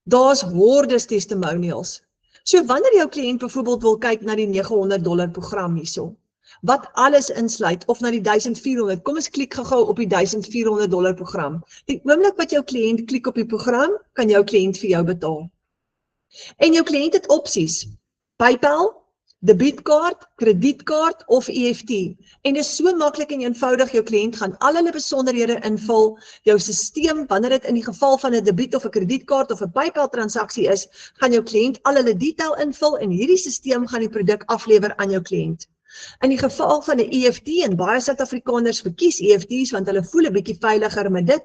Daar's hordes testimonials. So wanneer jou kliënt byvoorbeeld wil kyk na die $900 program hierso, wat alles insluit, of na die 1400, kom ons klik gou op die $1400 program. Die oomblik wat jou kliënt klik op die program, kan jou kliënt vir jou betaal. En jou kliënt het opsies, PayPal, debietkaart, kredietkaart of EFT. En dit is so maklik en eenvoudig, jou kliënt gaan al hulle besonderhede invul, jou stelsel, wanneer dit in die geval van 'n debiet of 'n kredietkaart of 'n PayPal transaksie is, gaan jou kliënt al hulle detail invul en hierdie stelsel gaan die produk aflewer aan jou kliënt. In die geval van 'n EFT, en baie Suid-Afrikaners verkies EFT's want hulle voel 'n bietjie veiliger met dit,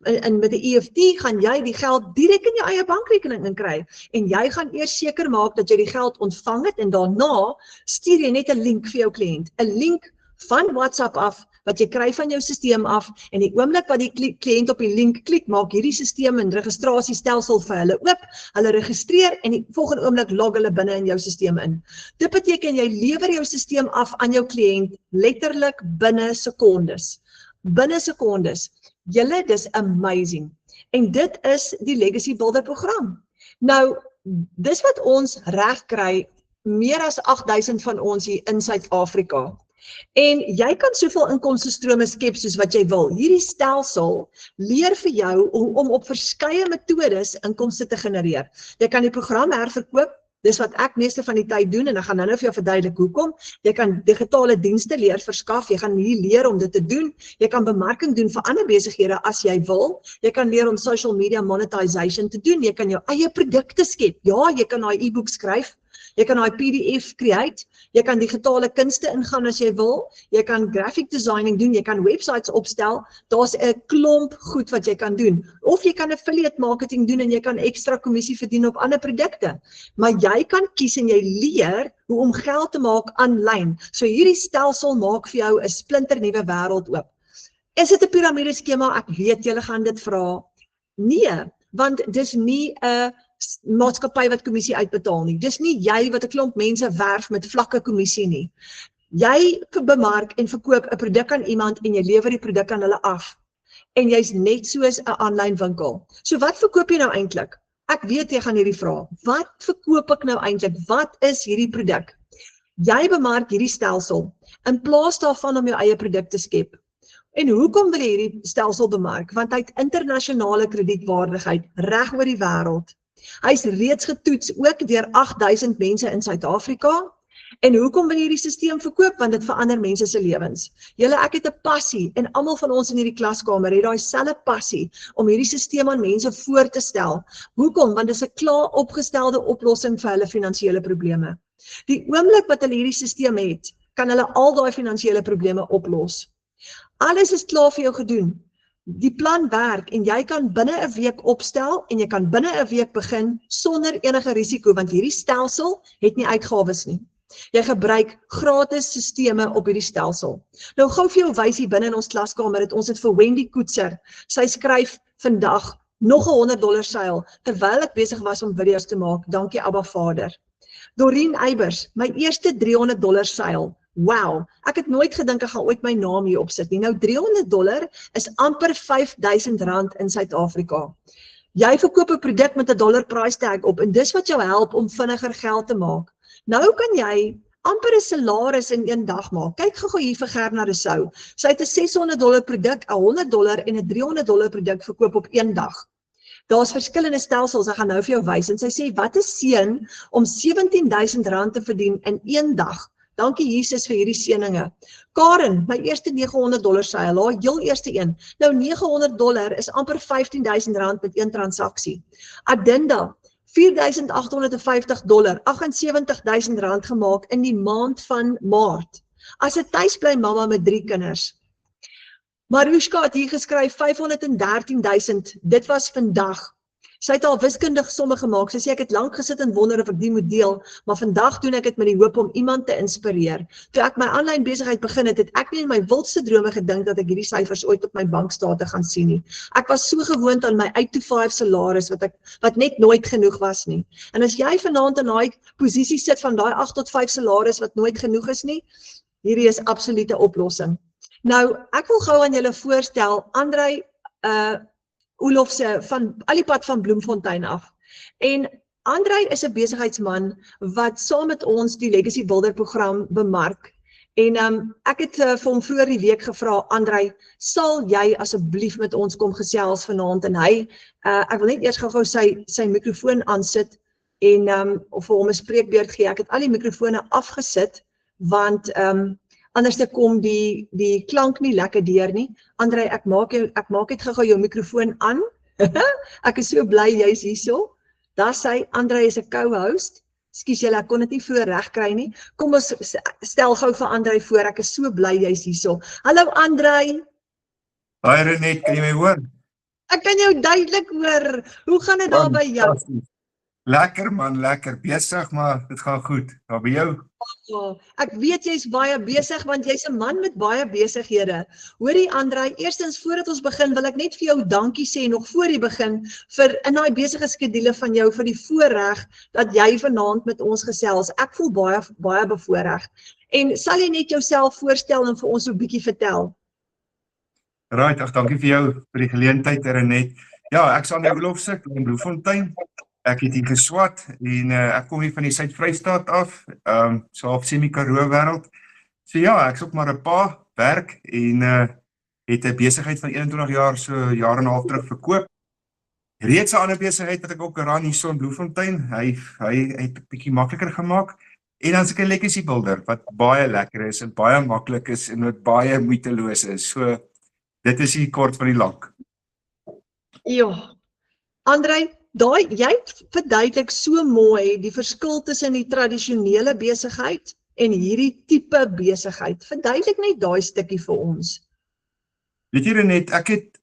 en met 'n EFT gaan jy die geld direk in jou eie bankrekening inkry en jy gaan eers seker maak dat jy die geld ontvang het en daarna stuur jy net 'n link vir jou kliënt, 'n link van WhatsApp af, wat jy kry van jou stelsel af, en die oomblik wat die kliënt op die link klik, maak hierdie stelsel en registrasiestelsel vir hulle oop, hulle registreer en die volgende oomblik log hulle binne in jou stelsel in. Dit beteken jy lewer jou stelsel af aan jou kliënt letterlik binne sekondes. Binne sekondes. Julle, dis amazing. En dit is die Legacy Builder program. Nou, dis wat ons reg kry, meer as 8000 van ons hier in Suid-Afrika. En jy kan soveel inkomstestrome skep soos wat jy wil. Hierdie stelsel leer vir jou om op verskeie metodes inkomste te genereer. Jy kan die program herverkoop, dis wat ek meeste van die tyd doen, en ek gaan nou vir jou verduidelik hoekom. Jy kan digitale dienste leer verskaf, jy gaan hier leer om dit te doen, jy kan bemarking doen vir ander besighede as jy wil, jy kan leer om social media monetization te doen, jy kan jou eie produkte skep, ja, jy kan daai e-book skryf, jy kan daai PDF create, jy kan digitale kunste ingaan as jy wil, jy kan graphic designing doen, jy kan websites opstel, daar's 'n klomp goed wat jy kan doen. Of jy kan affiliate marketing doen en jy kan ekstra kommissie verdien op ander produkte. Maar jy kan kies en jy leer hoe om geld te maak aanlyn. So hierdie stelsel maak vir jou 'n splinternuwe wêreld oop. Is dit 'n piramideskema? Ek weet julle gaan dit vra. Nee, want dis nie 'n maatskappy wat kommissie uitbetaal nie. Dis nie jy wat 'n klomp mense werf met vlakke kommissie nie. Jy bemark en verkoop 'n produk aan iemand en jy lewer die produk aan hulle af. En jy's net soos 'n aanlyn winkel. So wat verkoop jy nou eintlik? Ek weet jy gaan hierdie vra. Wat verkoop ek nou eintlik? Wat is hierdie produk? Jy bemark hierdie stelsel in plaas daarvan om jou eie produk te skep. En hoekom wil jy hierdie stelsel bemark? Want hy het internasionale kredietwaardigheid reg oor die wêreld. Hy is reeds getoets ook deur 8000 mense in Suid-Afrika. En hoekom wil jy hierdie stelsel verkoop? Want dit verander mense se lewens. Julle, ek het 'n passie en almal van ons in hierdie klaskamer het daai selfe passie om hierdie stelsel aan mense voor te stel. Hoekom? Want dit is 'n klaar opgestelde oplossing vir hulle finansiële probleme. Die oomblik wat hulle hierdie stelsel het, kan hulle al daai finansiële probleme oplos. Alles is klaar vir jou gedoen. Die plan werk en jy kan binne 'n week opstel en jy kan binne 'n week begin sonder enige risiko, want hierdie stelsel het nie uitgawes nie. Jy gebruik gratis sisteme op hierdie stelsel. Nou gou vir jou wys hier binne in ons klaskamer het ons dit vir Wendy Koetser. Sy skryf vandag nog 'n $100 seil terwyl ek besig was om video's te maak. Dankie Abba Vader. Doreen Eybers, my eerste $300 seil. Wow, ek het nooit gedink ek gaan ooit my naam hier opsit nie. Nou $300 is amper R5000 in Suid-Afrika. Jy verkoop 'n produk met 'n dollar price tag op en dis wat jou help om vinniger geld te maak. Nou kan jy amper 'n salaris in een dag maak. Kyk gou hier vir Gerna Rousseau. Sy het 'n $600 produk, 'n $100 en 'n $300 produk verkoop op een dag. Daar's verskillende stelsels, ek gaan nou vir jou wys en sy sê wat is seën om R17000 te verdien in een dag. Dankie Jesus vir hierdie seëninge. Karen, my eerste $900 seil, haar heel eerste een. Nou $900 is amper R15000 met een transaksie. Adinda, $4850, $78000 gemaak in die maand van Maart. As 'n tuisbly mamma met 3 kinders. Marushka het hier geskryf $513,000, dit was vandag. Sy het al wiskundige somme gemaak, sy sê ek het lank gesit en wonder of ek die moet deel, maar vandag doen ek dit met die hoop om iemand te inspireer. Toe ek my aanlyn besigheid begin het, het ek nie in my wildste drome gedink dat ek hierdie syfers ooit op my bankstate gaan sien nie. Ek was so gewoond aan my 8 to 5 salaris wat net nooit genoeg was nie. En as jy vanaand in daai posisie sit van daai 8 tot 5 salaris wat nooit genoeg is nie, hierdie is absolute oplossing. Nou, ek wil gou aan julle voorstel, Andrei Olofse van Alipad van Bloemfontein af. En Andrei is 'n besigheidsman wat saam met ons die Legacy Builder program bemark. En ek het vir hom vroeër die week gevra, Andrei, sal jy asseblief met ons kom gesels vanaand? En hy, ek wil net eers gou sy mikrofoon aansit en of vir hom 'n spreekbeurt gee. Ek het al die mikrofone afgesit, want anders te kom die klank nie lekker deur nie. Andrei, ek maak net gou jou mikrofoon aan. Ek is so bly jy's hierso. Daar sê Andrei is 'n co-host. Ekskuus julle, ek kon dit nie vroeër reg kry nie. Kom ons stel gou vir Andrei voor. Ek is so bly jy's hierso. Hallo Andrei. Hi Renet, kan jy my hoor? Ek kan jou duidelik hoor. Hoe gaan dit daar by jou? Lekker man, lekker besig, maar dit gaan goed. Daar by jou? Ja, ek weet jy's baie besig want jy's 'n man met baie besighede. Hoorie Andrei, eerstens voordat ons begin wil ek net vir jou dankie sê nog voor die begin vir in daai besige skedule van jou vir die voorreg dat jy vanaand met ons gesels. Ek voel baie bevoorreg. En sal jy net jouself voorstel en vir ons so 'n bietjie vertel? Right, dankie vir jou vir die geleentheid, Renet. Ja, ek is Andrei Olofse in Bloemfontein. Ek het hier geswat en ek kom hier van die Suid-Vrystaat af, so op semi-Karoo wêreld. So ja, ek is ook maar 'n pa, werk en het 'n besigheid van 21 jaar so jaar en 'n half terug verkoop. Reeds 'n ander besigheid wat ek ook ran hier so in Bloemfontein. Hy het 'n bietjie makliker gemaak. En dan is ek 'n legacy builder wat baie lekker is en baie maklik is en wat baie moeiteloos is. So dit is die kort van die lank. Ja. Andrei, jy verduidelik so mooi die verskil tussen die tradisionele besigheid en hierdie tipe besigheid. Verduidelik net daai stukkie vir ons. Weet jy Renet, ek het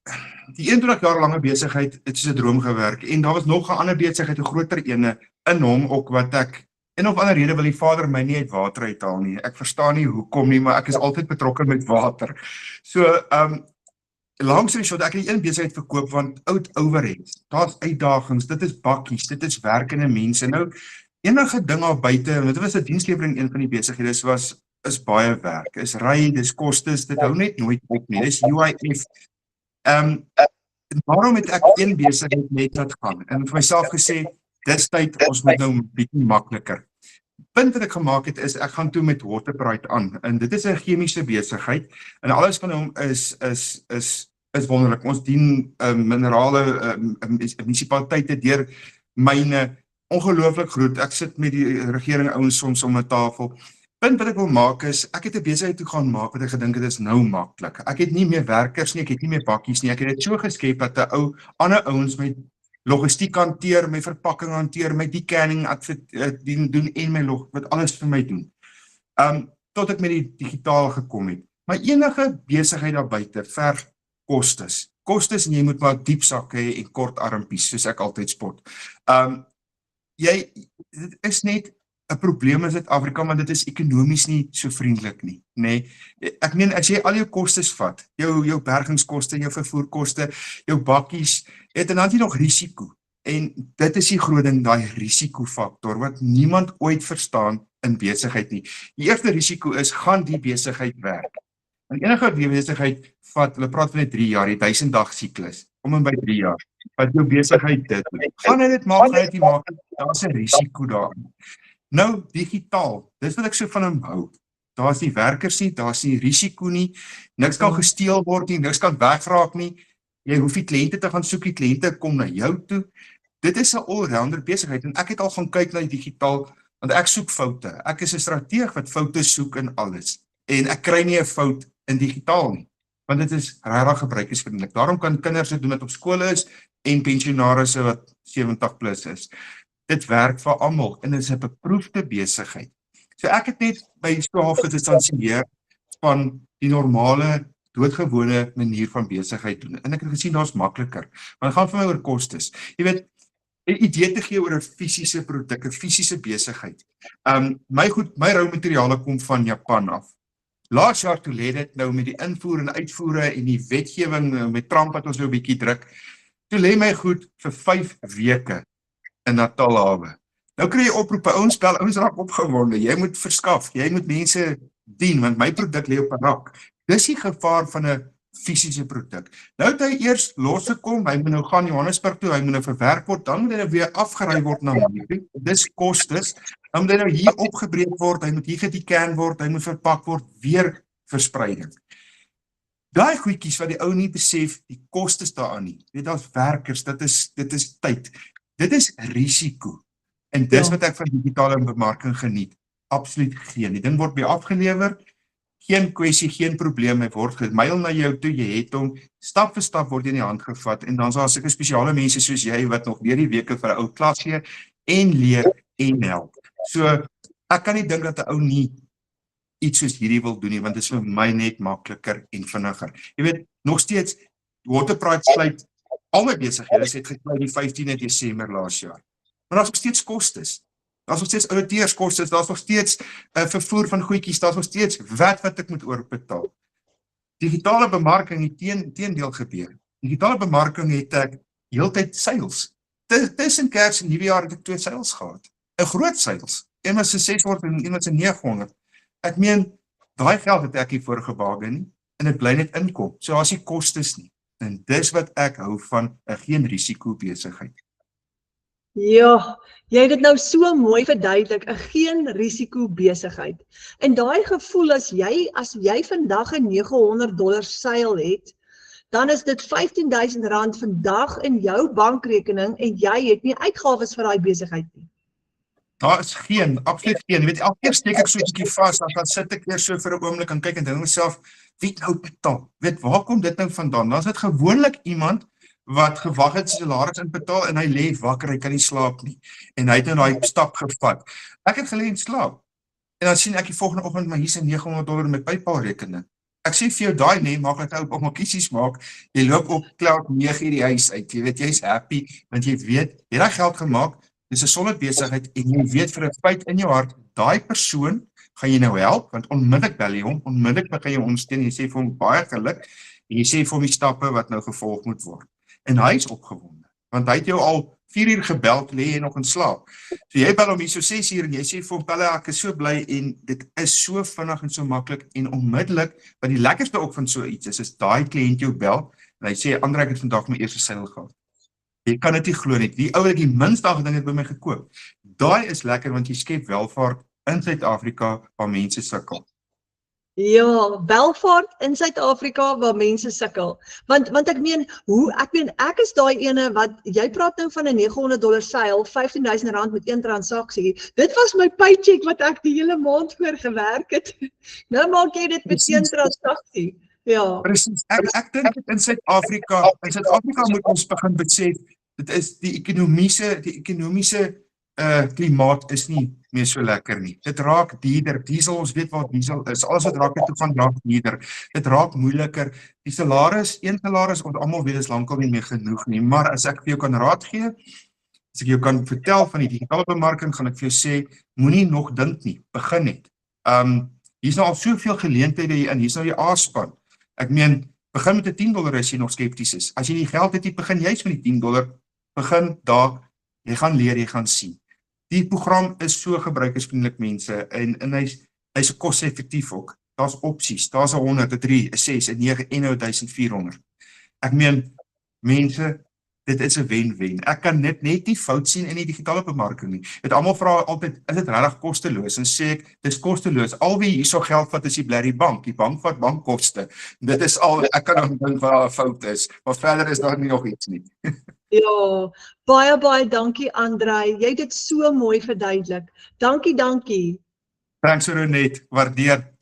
die 21 jaar lange besigheid, het soos 'n droom gewerk en daar was nog 'n ander besigheid, 'n groter ene in hom ook wat ek en of ander rede wil die vader my nie uit water uithaal nie. Ek verstaan nie hoekom nie, maar ek is altyd betrokke met water. So langs en short, ek het een besigheid verkoop want overheads, daar's uitdagings, dit is bakkies, dit is werkende mense. Nou, enige ding daar buite, dit was 'n dienslewering een van die besighede, is baie werk, is ry, dis kostes, dit hou net nooit op nie, dis UIF. Waarom het ek een besigheid net laat gaan en vir myself gesê, dis tyd, ons moet nou 'n bietjie makliker. Punt wat ek gemaak het is, ek gaan toe met Waterpride aan, en dit is 'n chemiese besigheid, en alles van hom is wonderlik. Ons dien minerale munisipaliteite deur myne, ongelooflik groot. Ek sit met die regering ouens soms om 'n tafel. Punt wat ek wil maak is, ek het 'n besigheid toe gaan maak wat ek gedink het is nou maklik. Ek het nie meer werkers nie, ek het nie meer bakkies nie, ek het dit so geskep dat ander ouens met logistiek hanteer, my verpakking hanteer, my decanning doen en my wat alles vir my doen. Tot ek met die digitaal gekom het. Maar enige besigheid daar buite verg kostes. Kostes en jy moet maar diep sakke hê en kort armpies, soos ek altyd spot. Dit is net 'n probleem in Suid-Afrika, want dit is ekonomies nie so vriendelik nie, nê. Ek meen, as jy al jou kostes vat, jou bergingskoste, jou vervoerkoste, jou bakkies, en dan het jy nog risiko. En dit is die groot ding, daai risikofaktor, wat niemand ooit verstaan in besigheid nie. Die eerste risiko is, gaan die besigheid werk? En enige besigheid vat, hulle praat van 'n 3 jaar, die 1000 dag siklus, om en by 3 jaar, wat jou besigheid dit doen. Gaan hy dit maak, gaan hy dit maak, daar's 'n risiko daarin. Nou, digitaal, dis wat ek so van hom hou. Daar's nie werkers nie, daar's nie risiko nie, niks kan gesteel word nie, niks kan wegraak nie, jy hoef nie kliënte te gaan soek, die kliënte kom na jou toe. Dit is 'n all-rounder besigheid, en ek het al gaan kyk na die digitaal, want ek soek foute. Ek is 'n strateeg wat foute soek in alles, en ek kry nie 'n fout in digitaal nie, want dit is regtig gebruikersvriendelik. Daarom kan kinders dit doen wat op skole is, en pensionarisse wat 70 plus is. Dit werk vir almal en dit is 'n beproefde besigheid. So ek het net by so half gedistansieer van die normale, doodgewone manier van besigheid doen. En ek het gesien daar's makliker, maar dit gaan vir my oor kostes. Jy weet, 'n idee te gee oor 'n fisiese produk, 'n fisiese besigheid. My roumateriale kom van Japan af. Laas jaar toe lê dit nou met die invoer en uitvoere en die wetgewing met Trump wat ons nou 'n bietjie druk. Toe lê my goed vir 5 weke in Natalhawe. Nou kry jy oproepe, ouens bel, ouens raak opgewonde. Jy moet verskaf, jy moet mense dien, want my produk lê op 'n rak. Dis die gevaar van 'n fisiese produk. Nou het hy eers losgekom, hy moet nou gaan Johannesburg toe, hy moet nou verwerk word, dan moet hy nou weer afgery word na hier. Dis kostes. Dan moet hy nou hier opgebreek word, hy moet hier gedeken word, hy moet verpak word, weer verspreiding. Daai goedjies wat die ou nie besef, die kostes daaraan nie. Weet, daar's werkers, dit is tyd. Dit is risiko. En dis wat ek van digitale bemarking geniet. Absoluut geen. Die ding word by afgelewer, geen kwessie, geen probleem, hy word gemail na jou toe, jy het hom, stap vir stap word in die hand gevat, en dan is daar sulke spesiale mense soos jy, wat nog deur die weke vir 'n ou klas gee, en leer, en help. So, ek kan nie dink dat 'n ou nie iets soos hierdie wil doen nie, want dit is vir my net makliker en vinniger. Jy weet, nog steeds, Waterpride sluit, al my besighede het gesluit die 15de Desember laas jaar. maar daar's nog steeds kostes. Daar's nog steeds outeurskostes, daar's nog steeds vervoer van goedjies, daar's nog steeds wat ek moet oorbetaal. Digitale bemarking het teendeel gebeur. Digitale bemarking het ek heeltyd sales. Tussen Kers en Nuwejaar het ek 2 sales gehad. 'n Groot sales. Een was 'n 600 en een was 'n 900. Ek meen, daai geld het ek nie voorgebaken en dit bly net inkom. So daar's nie kostes nie. En dis wat ek hou van 'n geen risiko besigheid. Ja, jy het dit nou so mooi verduidelik, 'n geen risiko besigheid. En daai gevoel as jy vandag 'n $900 seil het, dan is dit R15,000 vandag in jou bankrekening en jy het nie uitgawes vir daai besigheid nie. Daar is absoluut geen. Jy weet, elke keer steek ek so 'n bietjie vas, dan sit ek weer so vir 'n oomblik en kyk en dink myself, wie het nou betaal? Weet, waar kom dit nou vandaan? Dan is dit gewoonlik iemand wat gewag het sy salaris inbetaal en hy lê wakker, hy kan nie slaap nie. En hy het nou daai stap gevat. Ek het gelê en slaap. En dan sien ek die volgende oggend, maar hier's $900 in my PayPal rekening. Ek sê vir jou daai nee, maak dit ou op kiesies maak. Jy loop op cloud 9 die huis uit. Jy weet jy's happy want jy weet jy het daai geld gemaak. Dis 'n solid besigheid en jy weet vir 'n feit in jou hart, daai persoon gaan jy nou help want onmiddellik bel jy hom, onmiddellik begin jy ondersteun. Jy sê vir hom baie geluk en jy sê vir hom die stappe wat nou gevolg moet word. En hy is opgewonde, want hy het jou al 4 uur gebel, lê jy nog in slaap. So jy bel hom hier so 6 uur en jy sê vir hom, Pelle, ek is so bly en dit is so vinnig en so maklik en onmiddellik, wat die lekkerste ook van so iets is daai kliënt jou bel en hy sê, Andre, ek het vandag my eerste seil gehad. Jy kan dit nie glo nie, die ou wat die minste ding het by my gekoop. Daai is lekker want jy skep welvaart in Suid-Afrika waar mense sukkel. Ja, welvaart in Suid-Afrika waar mense sukkel. Want ek meen, ek is daai ene wat, jy praat nou van 'n $900 seil, R15,000 met 1 transaksie. Dit was my paycheck wat ek die hele maand voor gewerk het. Nou maak jy dit met 1 transaksie. Ja. Presies. Ek dink in Suid-Afrika moet ons begin besef, dit is die ekonomiese klimaat is nie meer so lekker nie. Dit raak duurder, diesel, ons weet wat diesel is, alles wat raak toe gaan raak duurder. Dit raak moeiliker. Die salaris, een salaris, ons almal weet is lankal nie meer genoeg nie, maar as ek vir jou kan raad gee, as ek jou kan vertel van die digitale bemarking, gaan ek vir jou sê, moenie nog dink nie, begin net. Hier's nou al soveel geleenthede hier in, hier's nou die A-span. Ek meen, begin met 'n $10 as jy nog skepties is. As jy die geld het, begin juist met die $10, begin daar, jy gaan leer, jy gaan sien. Die program is so gebruikersvriendelik mense en hy's koste-effektief ook. Daar's opsies, daar's 'n 100, 'n 3, 'n 6, 'n 9 en 'n 1400. Ek meen, mense, dit is 'n wen-wen. Ek kan net nie fout sien in die digitale bemarking nie. Dit almal vra altyd, is dit regtig kosteloos? En sê ek, dis kosteloos. Al wie hierso geld vat is die bank. Die bank vat bankkoste. Dit is al, ek kan nog dink waar 'n fout is, maar verder is daar nie nog iets nie. Ja, baie dankie Andre. Jy het dit so mooi verduidelik. Dankie. Thanks Ronet, waardeer.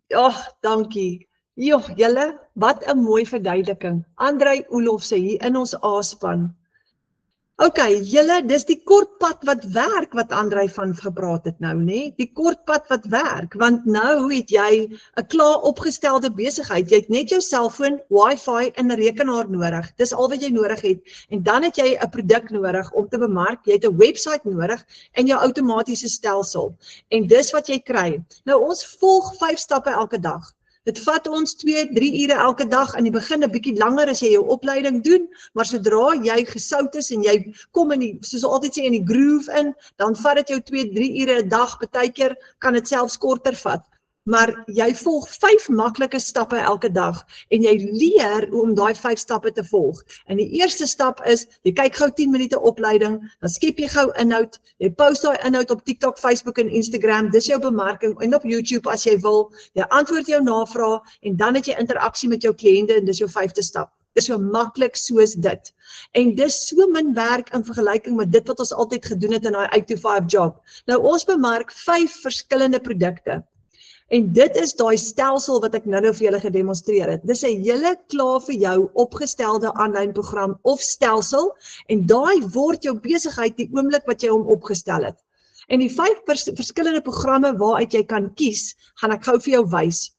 Ja, dankie. Joh, julle, wat 'n mooi verduideliking. Andre Olofse hier in ons A-span. Ok, julle, dis die kort pad wat werk wat Andre van gepraat het nou, nê? Die kort pad wat werk, want nou het jy 'n klaar opgestelde besigheid. Jy het net jou selfoon, wifi en 'n rekenaar nodig. Dis al wat jy nodig het. En dan het jy 'n produk nodig om te bemark. Jy het 'n webwerf nodig en jou outomatiese stelsel. En dis wat jy kry. Nou ons volg 5 stappe elke dag. Dit vat ons 2-3 ure elke dag, in die begin 'n bietjie langer as jy jou opleiding doen, maar sodra jy gesout is en jy kom in die, soos altyd sê, in die groove in, dan vat dit jou 2-3 ure 'n dag, partykeer kan dit selfs korter vat. Maar jy volg 5 maklike stappe elke dag en jy leer om daai 5 stappe te volg. En die eerste stap is, jy kyk gou 10 minute opleiding, dan skep jy gou inhoud, jy post daai inhoud op TikTok, Facebook en Instagram, dis jou bemarking, en op YouTube as jy wil, jy antwoord jou navraag en dan het jy interaksie met jou kliënte en dis jou 5de stap. Dis so maklik soos dit. En dis so min werk in vergelyking met dit wat ons altyd gedoen het in daai 8-to-5 job. Nou ons bemark 5 verskillende produkte. En dit is daai stelsel wat ek nou vir julle gedemonstreer het. Dis 'n hele klaar vir jou opgestelde aanlyn program of stelsel en daai word jou besigheid die oomblik wat jy hom opgestel het. En die 5 verskillende programme waaruit jy kan kies, gaan ek gou vir jou wys.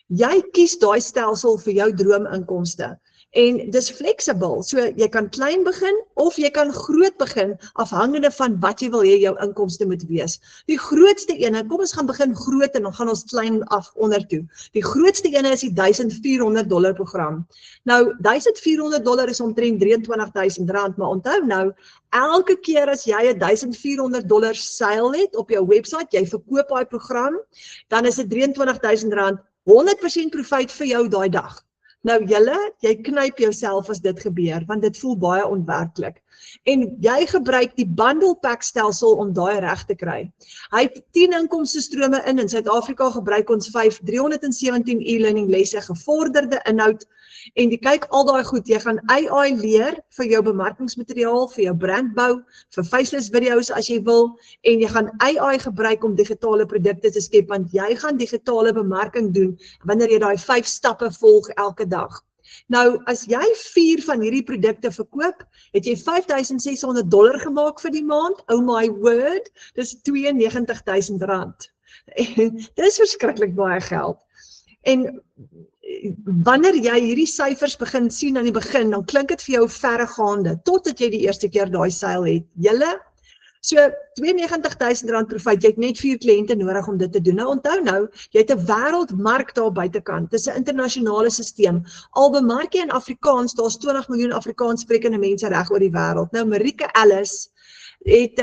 Jy kies daai stelsel vir jou droominkomste. En dis flexible, so jy kan klein begin of jy kan groot begin afhangende van wat jy wil hê jou inkomste moet wees. Die grootste ene, kom ons gaan begin groot en dan gaan ons klein af onder toe. Die grootste ene is die $1,400 program. Nou $1,400 is omtrent R23,000, maar onthou nou, elke keer as jy $1,400 seil het op jou website, jy verkoop daai program, dan is dit R23,000, 100% profijt vir jou daai dag. Nou jy knyp jouself as dit gebeur, want dit voel baie onwerklik. En jy gebruik die bundle pack stelsel om daai reg te kry. Hy het 10 inkomstestrome in Suid-Afrika gebruik ons 317 e-learning lesse, gevorderde inhoud, en jy kyk al daai goed, jy gaan AI leer vir jou bemarkingsmateriaal, vir jou brandbou, vir faceless video's as jy wil, en jy gaan AI gebruik om digitale produkte te skep, want jy gaan digitale bemarking doen, wanneer jy daai 5 stappe volg elke dag. Nou, as jy 4 van hierdie produkte verkoop, het jy $5,600 gemaak vir die maand, oh my word, dis R92,000. Dis verskriklik baie geld. En wanneer jy hierdie syfers begin sien aan die begin, dan klink dit vir jou verregaande, totdat jy die eerste keer daai seil het. So R92,000 profijt, jy het net 4 kliënte nodig om dit te doen. Nou onthou nou, jy het 'n wêreldmark daar buitekant. Dis 'n internasionale stelsel. Al bemark jy in Afrikaans, daar's 20 miljoen Afrikaans sprekende mense reg oor die wêreld. Nou Marike Ellis het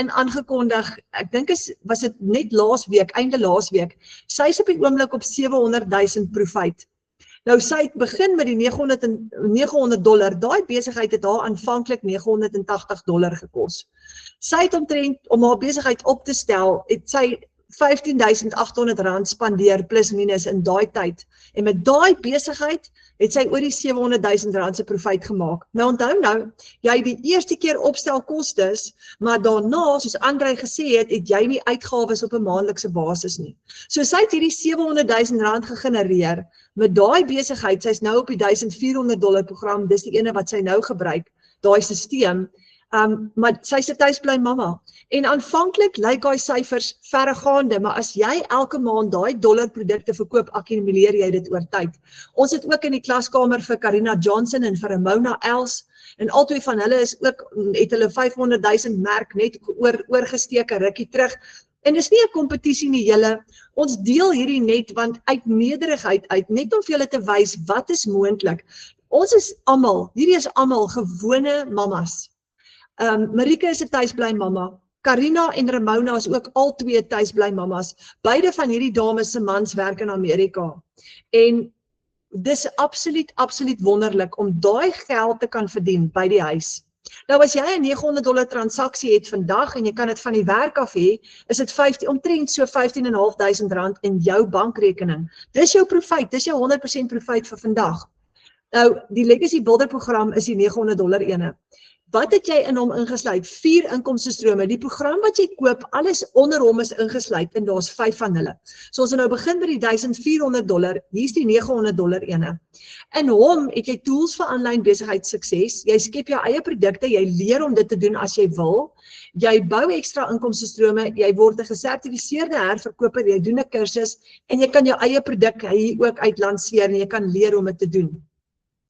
aangekondig, ek dink was dit net einde laasweek, sy is op die oomblik op 700,000 profijt. Nou sy het begin met die $900, daai besigheid het haar aanvanklik $980 gekos. Sy het omtrent, om haar besigheid op te stel, het sy R15,800 spandeer plus minus in daai tyd. En met daai besigheid het sy oor die R700,000 se profijt gemaak. Nou onthou nou, jy die eerste keer opstel kostes, maar daarna, soos Andrei gesê het jy nie uitgawes op 'n maandelikse basis nie. So sy het hierdie R700,000 gegenereer met daai besigheid. Sy's nou op die $1,400 program, dis die ene wat sy nou gebruik, daai stelsel. Maar sy is 'n tuisbly mamma. En aanvanklik lyk daai syfers verregaande, maar as jy elke maand daai dollarprodukte verkoop, akkumuleer jy dit oor tyd. Ons het ook in die klaskamer vir Karina Johnson en vir Ramona Els, en albei van hulle het hulle 500,000 merk net oorgesteek 'n rukkie terug. En dis nie 'n kompetisie nie, ons deel hierdie net, want uit nederigheid uit, net om vir julle te wys wat is moontlik. Hierdie is almal gewone mammas. Marike is 'n tuisbly mamma. Karina en Ramona is ook al 2 tuisbly mammas. Beide van hierdie dames se mans werk in Amerika. En dis absoluut wonderlik om daai geld te kan verdien by die huis. Nou as jy 'n $900 transaksie het vandag en jy kan dit van die werk af hê, is dit omtrent so R15,500 in jou bankrekening. Dis jou profijt, dis jou 100% profijt vir vandag. Nou, die Legacy Builder program is die $900 ene. Wat het jy in hom ingesluit? 4 inkomstestrome. Die program wat jy koop, alles onder hom is ingesluit en daar's 5 van hulle. So ons nou begin by die $1,400, hier's die $900 ene. In hom het jy tools vir aanlyn besigheidssukses. Jy skep jou eie produkte, jy leer om dit te doen as jy wil. Jy bou ekstra inkomstestrome, jy word 'n gesertifiseerde herverkoper, jy doen 'n kursus en jy kan jou eie produk hier ook uitlanseer en jy kan leer om dit te doen.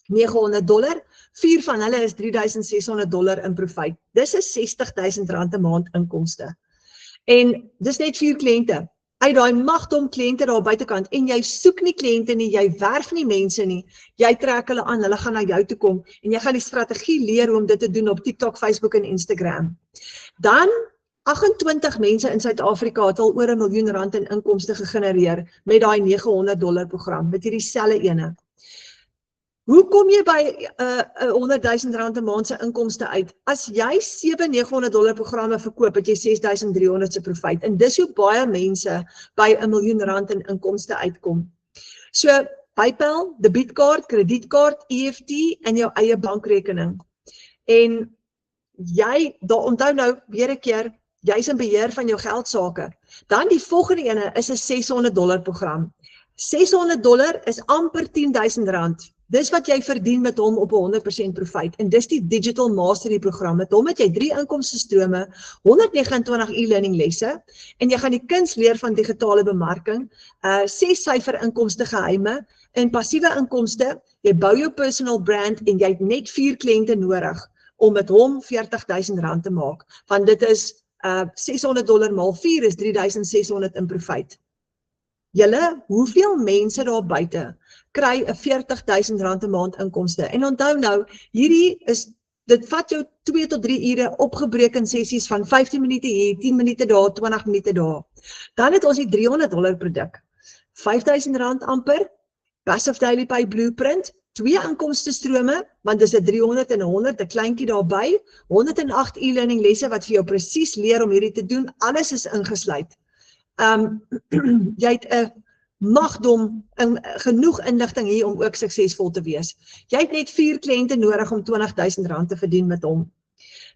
$900, 4 van hulle is $3,600 in profijt. Dis is R60,000 'n maand inkomste. En dis net 4 kliënte. Uit daai magdom kliënte daar buitekant, en jy soek nie kliënte nie, jy werf nie mense nie, jy trek hulle aan, hulle gaan na jou toe kom, en jy gaan die strategie leer hoe om dit te doen op TikTok, Facebook en Instagram. Dan 28 mense in Suid-Afrika het al oor R1 miljoen in inkomste gegenereer met daai $900 program, met hierdie selfe ene. Hoe kom jy by R100,000 'n maand se inkomste uit? As jy 7 $900 programme verkoop, het jy 6,300 se profijt. En dis hoe baie mense by R1 miljoen in inkomste uitkom. So, PayPal, debietkaart, kredietkaart, EFT en jou eie bankrekening. En jy, onthou nou weer 'n keer, jy is in beheer van jou geldsake. Dan die volgende ene is 'n $600 program. $600 is amper R10,000. Dis wat jy verdien met hom op 100% profijt. En dis die Digital Mastery program. Met hom het jy 3 inkomstestrome, 129 e-learning lesse, en jy gaan die kuns leer van digitale bemarking, 6 syfer inkomste geheime, en passiewe inkomste, jy bou jou personal brand, en jy het net 4 kliënte nodig, om met hom R40.000 te maak, want dit is $600 maal 4 is $3,600 in profijt. Julle, hoeveel mense daar buite kry 'n R40.000 'n maand inkomste? En onthou nou, dit vat jou 2 tot 3 ure opgebreek in sessies van 15 minute hier, 10 minute daar, 20 minute daar. Dan het ons die $300 produk. R5.000 amper, Passive Daily Pay Blueprint, 2 inkomstestrome, want dis 'n 300 en 'n 100, 'n kleintjie daarby, 108 e-learning lesse wat vir jou presies leer om hierdie te doen, alles is ingesluit. Jy het 'n magdom genoeg inligting hier om ook suksesvol te wees. Jy het net 4 kliënte nodig om R20.000 te verdien met hom.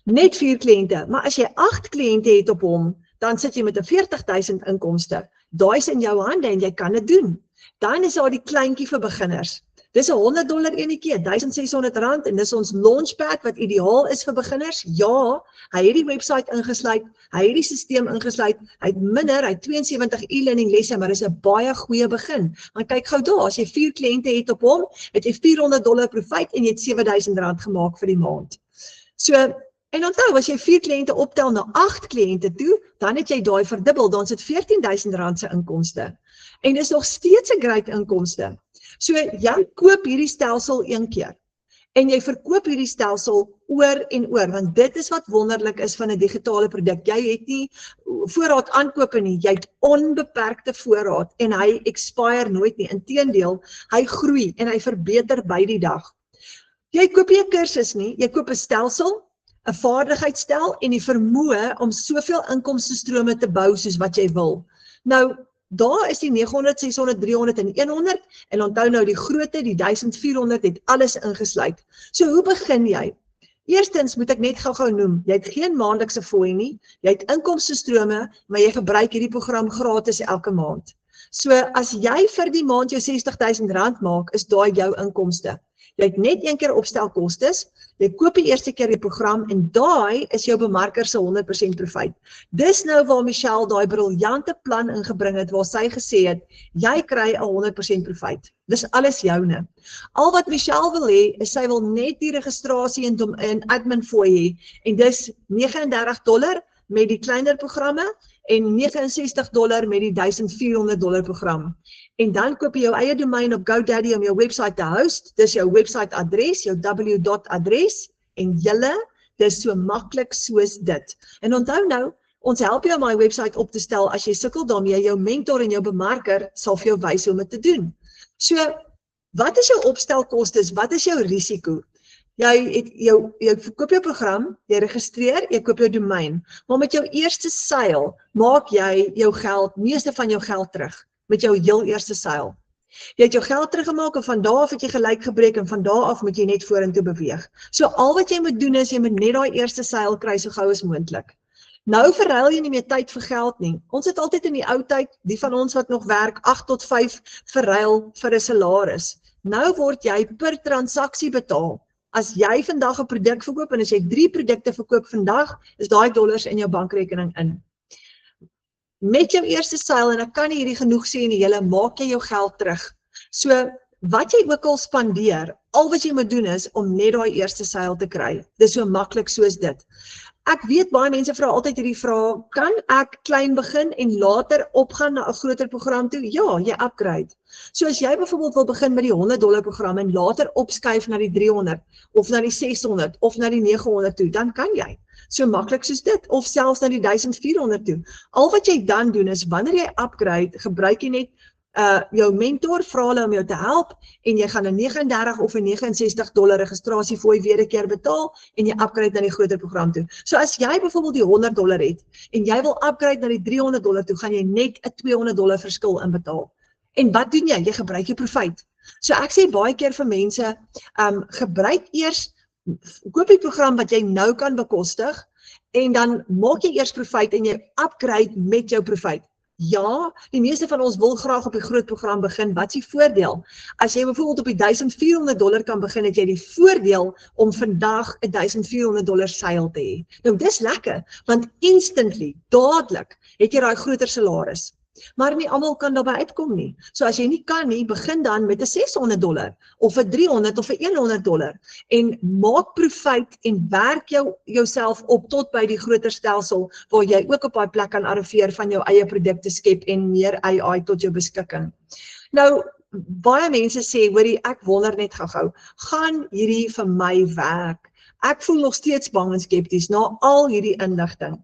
Net 4 kliënte, maar as jy 8 kliënte het op hom, dan sit jy met 'n R40.000 inkomste. Daai is in jou hande en jy kan dit doen. Dan is daar die kleintjie vir beginners. Dis 'n $100 enetjie, R1,600 en dis ons launchpad wat ideaal is vir beginners. Ja, hy het die website ingesluit, hy het die stelsel ingesluit, hy het 72 e-learning lesse, maar dis 'n baie goeie begin. Want kyk gou daar, as jy 4 kliënte het op hom, het jy $400 profijt en jy het R7.000 gemaak vir die maand. So, en onthou, as jy 4 kliënte optel na 8 kliënte toe, dan het jy daai verdubbel, dan is dit R14.000 se inkomste. En dis nog steeds 'n great inkomste. So, jy koop hierdie stelsel een keer, en jy verkoop hierdie stelsel oor en oor, want dit is wat wonderlik is van 'n digitale produk. Jy het nie voorraad aankope nie, jy het onbeperkte voorraad, en hy expire nooit nie, inteendeel, hy groei, en hy verbeter by die dag. Jy koop nie 'n kursus nie, jy koop 'n stelsel, 'n vaardigheidsstel, en die vermoë om soveel inkomstestrome te bou soos wat jy wil. Nou, daar is die 900, 600, 300 en 100, en onthou nou die grootte, die 1400 het alles ingesluit. So hoe begin jy? Eerstens moet ek net gou noem, jy het geen maandelikse fooi nie, jy het inkomstestrome, maar jy gebruik hierdie program gratis elke maand. So as jy vir die maand jou R60.000 maak, is daai jou inkomste. Jy het net een keer opstelkostes, jy koop die eerste keer die program en daai is jou bemarker se 100% profijt. Dis nou waar Michelle daai briljante plan ingebring het, waar sy gesê het, jy kry 'n 100% profijt. Dis alles joune. Al wat Michelle wil hê, is sy wil net die registrasie en admin fooi hê, en dis $39 met die kleiner programme, en $69 met die $1,400 program. En dan koop jy jou eie domein op GoDaddy om jou website te host, dis jou website adres, jou w.adres, en julle, dis so maklik soos dit. En onthou nou, ons help jou om my website op te stel, as jy sukkel daarmee, jou mentor en jou bemarker sal vir jou wys hoe om dit te doen. So, wat is jou opstelkostes, wat is jou risiko? Jy koop jou program, jy registreer, jy koop jou domein, maar met jou eerste seil, maak jy jou geld, meeste van jou geld terug, met jou heel eerste seil. Jy het jou geld teruggemaak en van daar af het jy gelyk gebreek en van daar af moet jy net vorentoe beweeg. So al wat jy moet doen is, jy moet net daai eerste seil kry so gou as moontlik. Nou verruil jy nie meer tyd vir geld nie. Ons het altyd in die ou tyd, die van ons wat nog werk, 8 tot 5 verruil vir 'n salaris. Nou word jy per transaksie betaal. As jy vandag 'n produk verkoop en as jy 3 produkte verkoop vandag, is daai dollars in jou bankrekening in. Met jou eerste seil, en ek kan nie hierdie genoeg sê nie, jy maak jy jou geld terug. So, wat jy ook al spandeer, al wat jy moet doen is, om net daai eerste seil te kry. Dis so maklik soos dit. Ek weet, baie mense vra altyd hierdie vraag, kan ek klein begin en later opgaan na 'n groter program toe? Ja, jy upgrade. So as jy byvoorbeeld wil begin met die $100 program en later opskuif na die 300, of na die 600, of na die 900 toe, dan kan jy. So maklik soos dit, of selfs na die 1400 toe. Al wat jy dan doen is, wanneer jy upgrade, gebruik jy net jou mentor, vra hulle om jou te help, en jy gaan 'n $39 of 'n $69 registrasiefooi weer 'n keer betaal, en jy upgrade na die groter program toe. So as jy byvoorbeeld die $100 het, en jy wil upgrade na die $300 toe, gaan jy net 'n $200 verskil inbetaal. En wat doen jy? Jy gebruik jou profijt. So ek sê baie keer vir mense, gebruik eers, koop die program wat jy nou kan bekostig, en dan maak jy eers profijt en jy upgrade met jou profijt. Ja, die meeste van ons wil graag op die groot program begin. Wat is die voordeel? As jy byvoorbeeld op die $1,400 kan begin, het jy die voordeel om vandag $1,400 seil te hê. Nou dis lekker, want instantly, dadelik, het jy daai groter salaris. Maar nie almal kan daarbey uitkom nie. So as jy nie kan nie, begin dan met 'n $600 of 'n $300 of 'n $100 en maak profijt en werk jouself op tot by die groter stelsel waar jy ook op daai plek kan arriveer van jou eie produkte skep en meer AI tot jou beskikking. Nou, baie mense sê, hoorie, ek wonder net gou-gou, gaan hierdie vir my werk? Ek voel nog steeds bang en skepties na al hierdie inligting.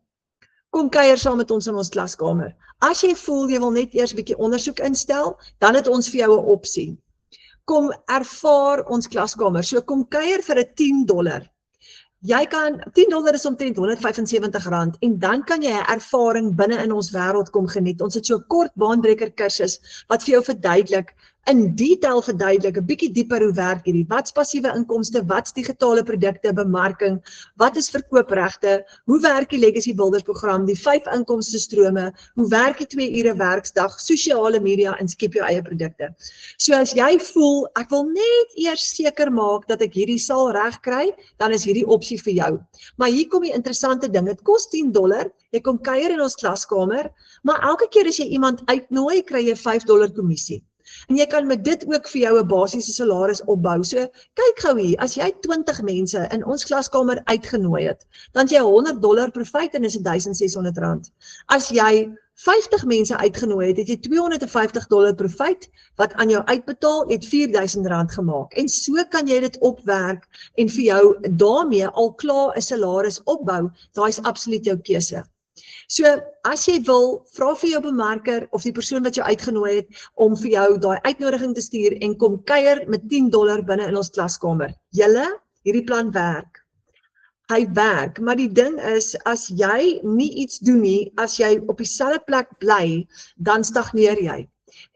Kom kuier saam met ons in ons klaskamer. As jy voel jy wil net eers 'n bietjie ondersoek instel, dan het ons vir jou 'n opsie. Kom ervaar ons klaskamer. So kom kuier vir 'n $10. Jy kan $10 is omtrent R175 en dan kan jy 'n ervaring binne in ons wêreld kom geniet. Ons het so 'n kort baanbreker kursus wat vir jou verduidelik, in detail verduidelik, 'n bietjie dieper hoe werk hierdie, wat's passiewe inkomste, wat's digitale produkte, bemarking, wat is verkoopregte, hoe werk die Legacy Builders program, die 5 inkomste strome, hoe werk die 2 ure werksdag, sosiale media en skep jou eie produkte. So as jy voel, ek wil net eers seker maak dat ek hierdie sal reg kry, dan is hierdie opsie vir jou. Maar hier kom die interessante ding, dit kos $10, jy kom kuier in ons klaskamer, maar elke keer as jy iemand uitnooi, kry jy $5 kommissie. En jy kan met dit ook vir jou 'n basiese salaris opbou. So kyk gou hier, as jy 20 mense in ons klaskamer uitgenooi het, dan het jy $100 profijt en is R1,600. As jy 50 mense uitgenooi het, het jy $250 profijt, wat aan jou uitbetaal, het R4,000 gemaak. En so kan jy dit opwerk en vir jou daarmee al klaar 'n salaris opbou, daai is absoluut jou keuse. So, as jy wil, vra vir jou bemarker of die persoon wat jou uitgenooi het, om vir jou daai uitnodiging te stuur en kom kuier met $10 binne in ons klaskamer. Julle, hierdie plan werk. Hy werk, maar die ding is, as jy nie iets doen nie, as jy op dieselfde plek bly, dan stagneer jy.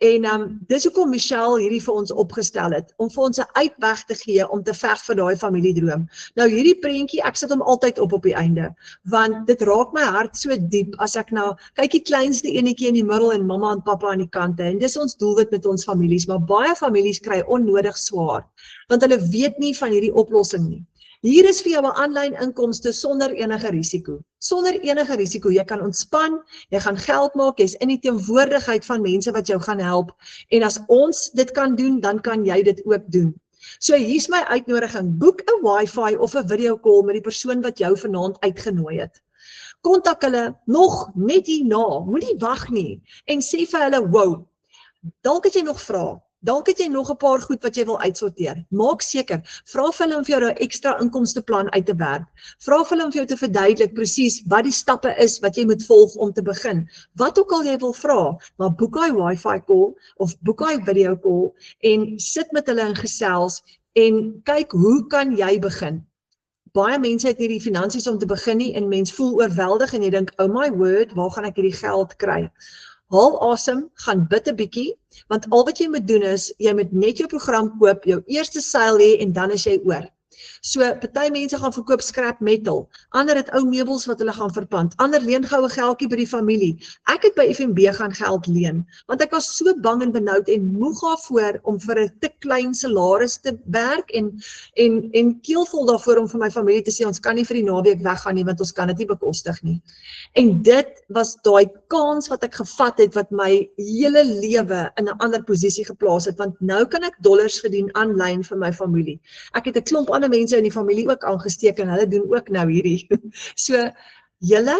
En dis hoekom Michelle hierdie vir ons opgestel het, om vir ons 'n uitweg te gee om te veg vir daai familiedroom. Nou hierdie prentjie, ek sit hom altyd op die einde, want dit raak my hart so diep as ek nou, kyk die kleinste enetjie in die middel en mamma en pappa aan die kante, en dis ons doelwit met ons families, maar baie families kry onnodig swaar, want hulle weet nie van hierdie oplossing nie. Hier is vir jou 'n aanlyn inkomste sonder enige risiko. Sonder enige risiko, jy kan ontspan, jy gaan geld maak, jy's in die teenwoordigheid van mense wat jou gaan help, en as ons dit kan doen, dan kan jy dit ook doen. So hier's my uitnodiging, boek 'n wifi of 'n video call met die persoon wat jou vanaand uitgenooi het. Kontak hulle nog net hierna, moenie wag nie, en sê vir hulle, wow, dalk het jy nog vrae. Dalk het jy nog 'n paar goed wat jy wil uitsorteer. Maak seker, vra vir hulle om vir jou 'n ekstra inkomsteplan uit te werk. Vra vir hulle om vir jou te verduidelik presies wat die stappe is wat jy moet volg om te begin. Wat ook al jy wil vra, maar boek daai wifi call of boek daai video call en sit met hulle in gesels en kyk hoe kan jy begin. Baie mense het nie die finansies om te begin nie en mens voel oorweldig en jy dink, oh my word, waar gaan ek hierdie geld kry? Haal asem, gaan bid 'n bietjie, want al wat jy moet doen is, jy moet net jou program koop, jou eerste seil hê en dan is jy oor. So, party mense gaan verkoop scrap metal, ander het ou meubels wat hulle gaan verpand, ander leen goue geldjie by die familie. Ek het by FNB gaan geld leen, want ek was so bang en benoud en moeg daarvoor om vir 'n te klein salaris te werk en keelvol daarvoor om vir my familie te sê, ons kan nie vir die naweek weggaan nie, want ons kan dit nie bekostig nie. En dit was daai kans wat ek gevat het, wat my hele lewe in 'n ander posisie geplaas het, want nou kan ek dollars verdien aanlyn vir my familie. Ek het 'n klomp ander mense in die familie ook aangesteek en hulle doen ook nou hierdie. So, julle,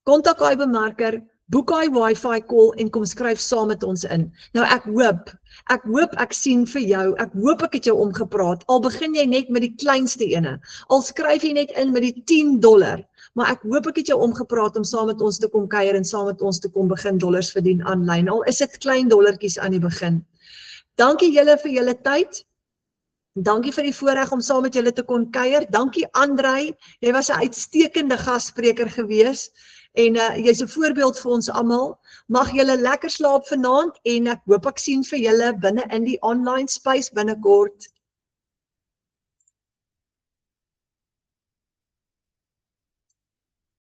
kontak daai bemarker, boek daai wifi call en kom skryf saam met ons in. Nou ek hoop ek sien vir jou, ek hoop ek het jou omgepraat, al begin jy net met die kleinste ene, al skryf jy net in met die $10, maar ek hoop ek het jou omgepraat om saam met ons te kom kuier en saam met ons te kom begin dollars verdien aanlyn, al is dit klein dollartjies aan die begin. Dankie julle vir julle tyd. Dankie vir die voorreg om saam met julle te kon kuier. Dankie Andrei, jy was 'n uitstekende gasspreker gewees en jy's 'n voorbeeld vir ons almal. Mag julle lekker slaap vanaand en ek hoop ek sien vir julle binne in die online space binnekort.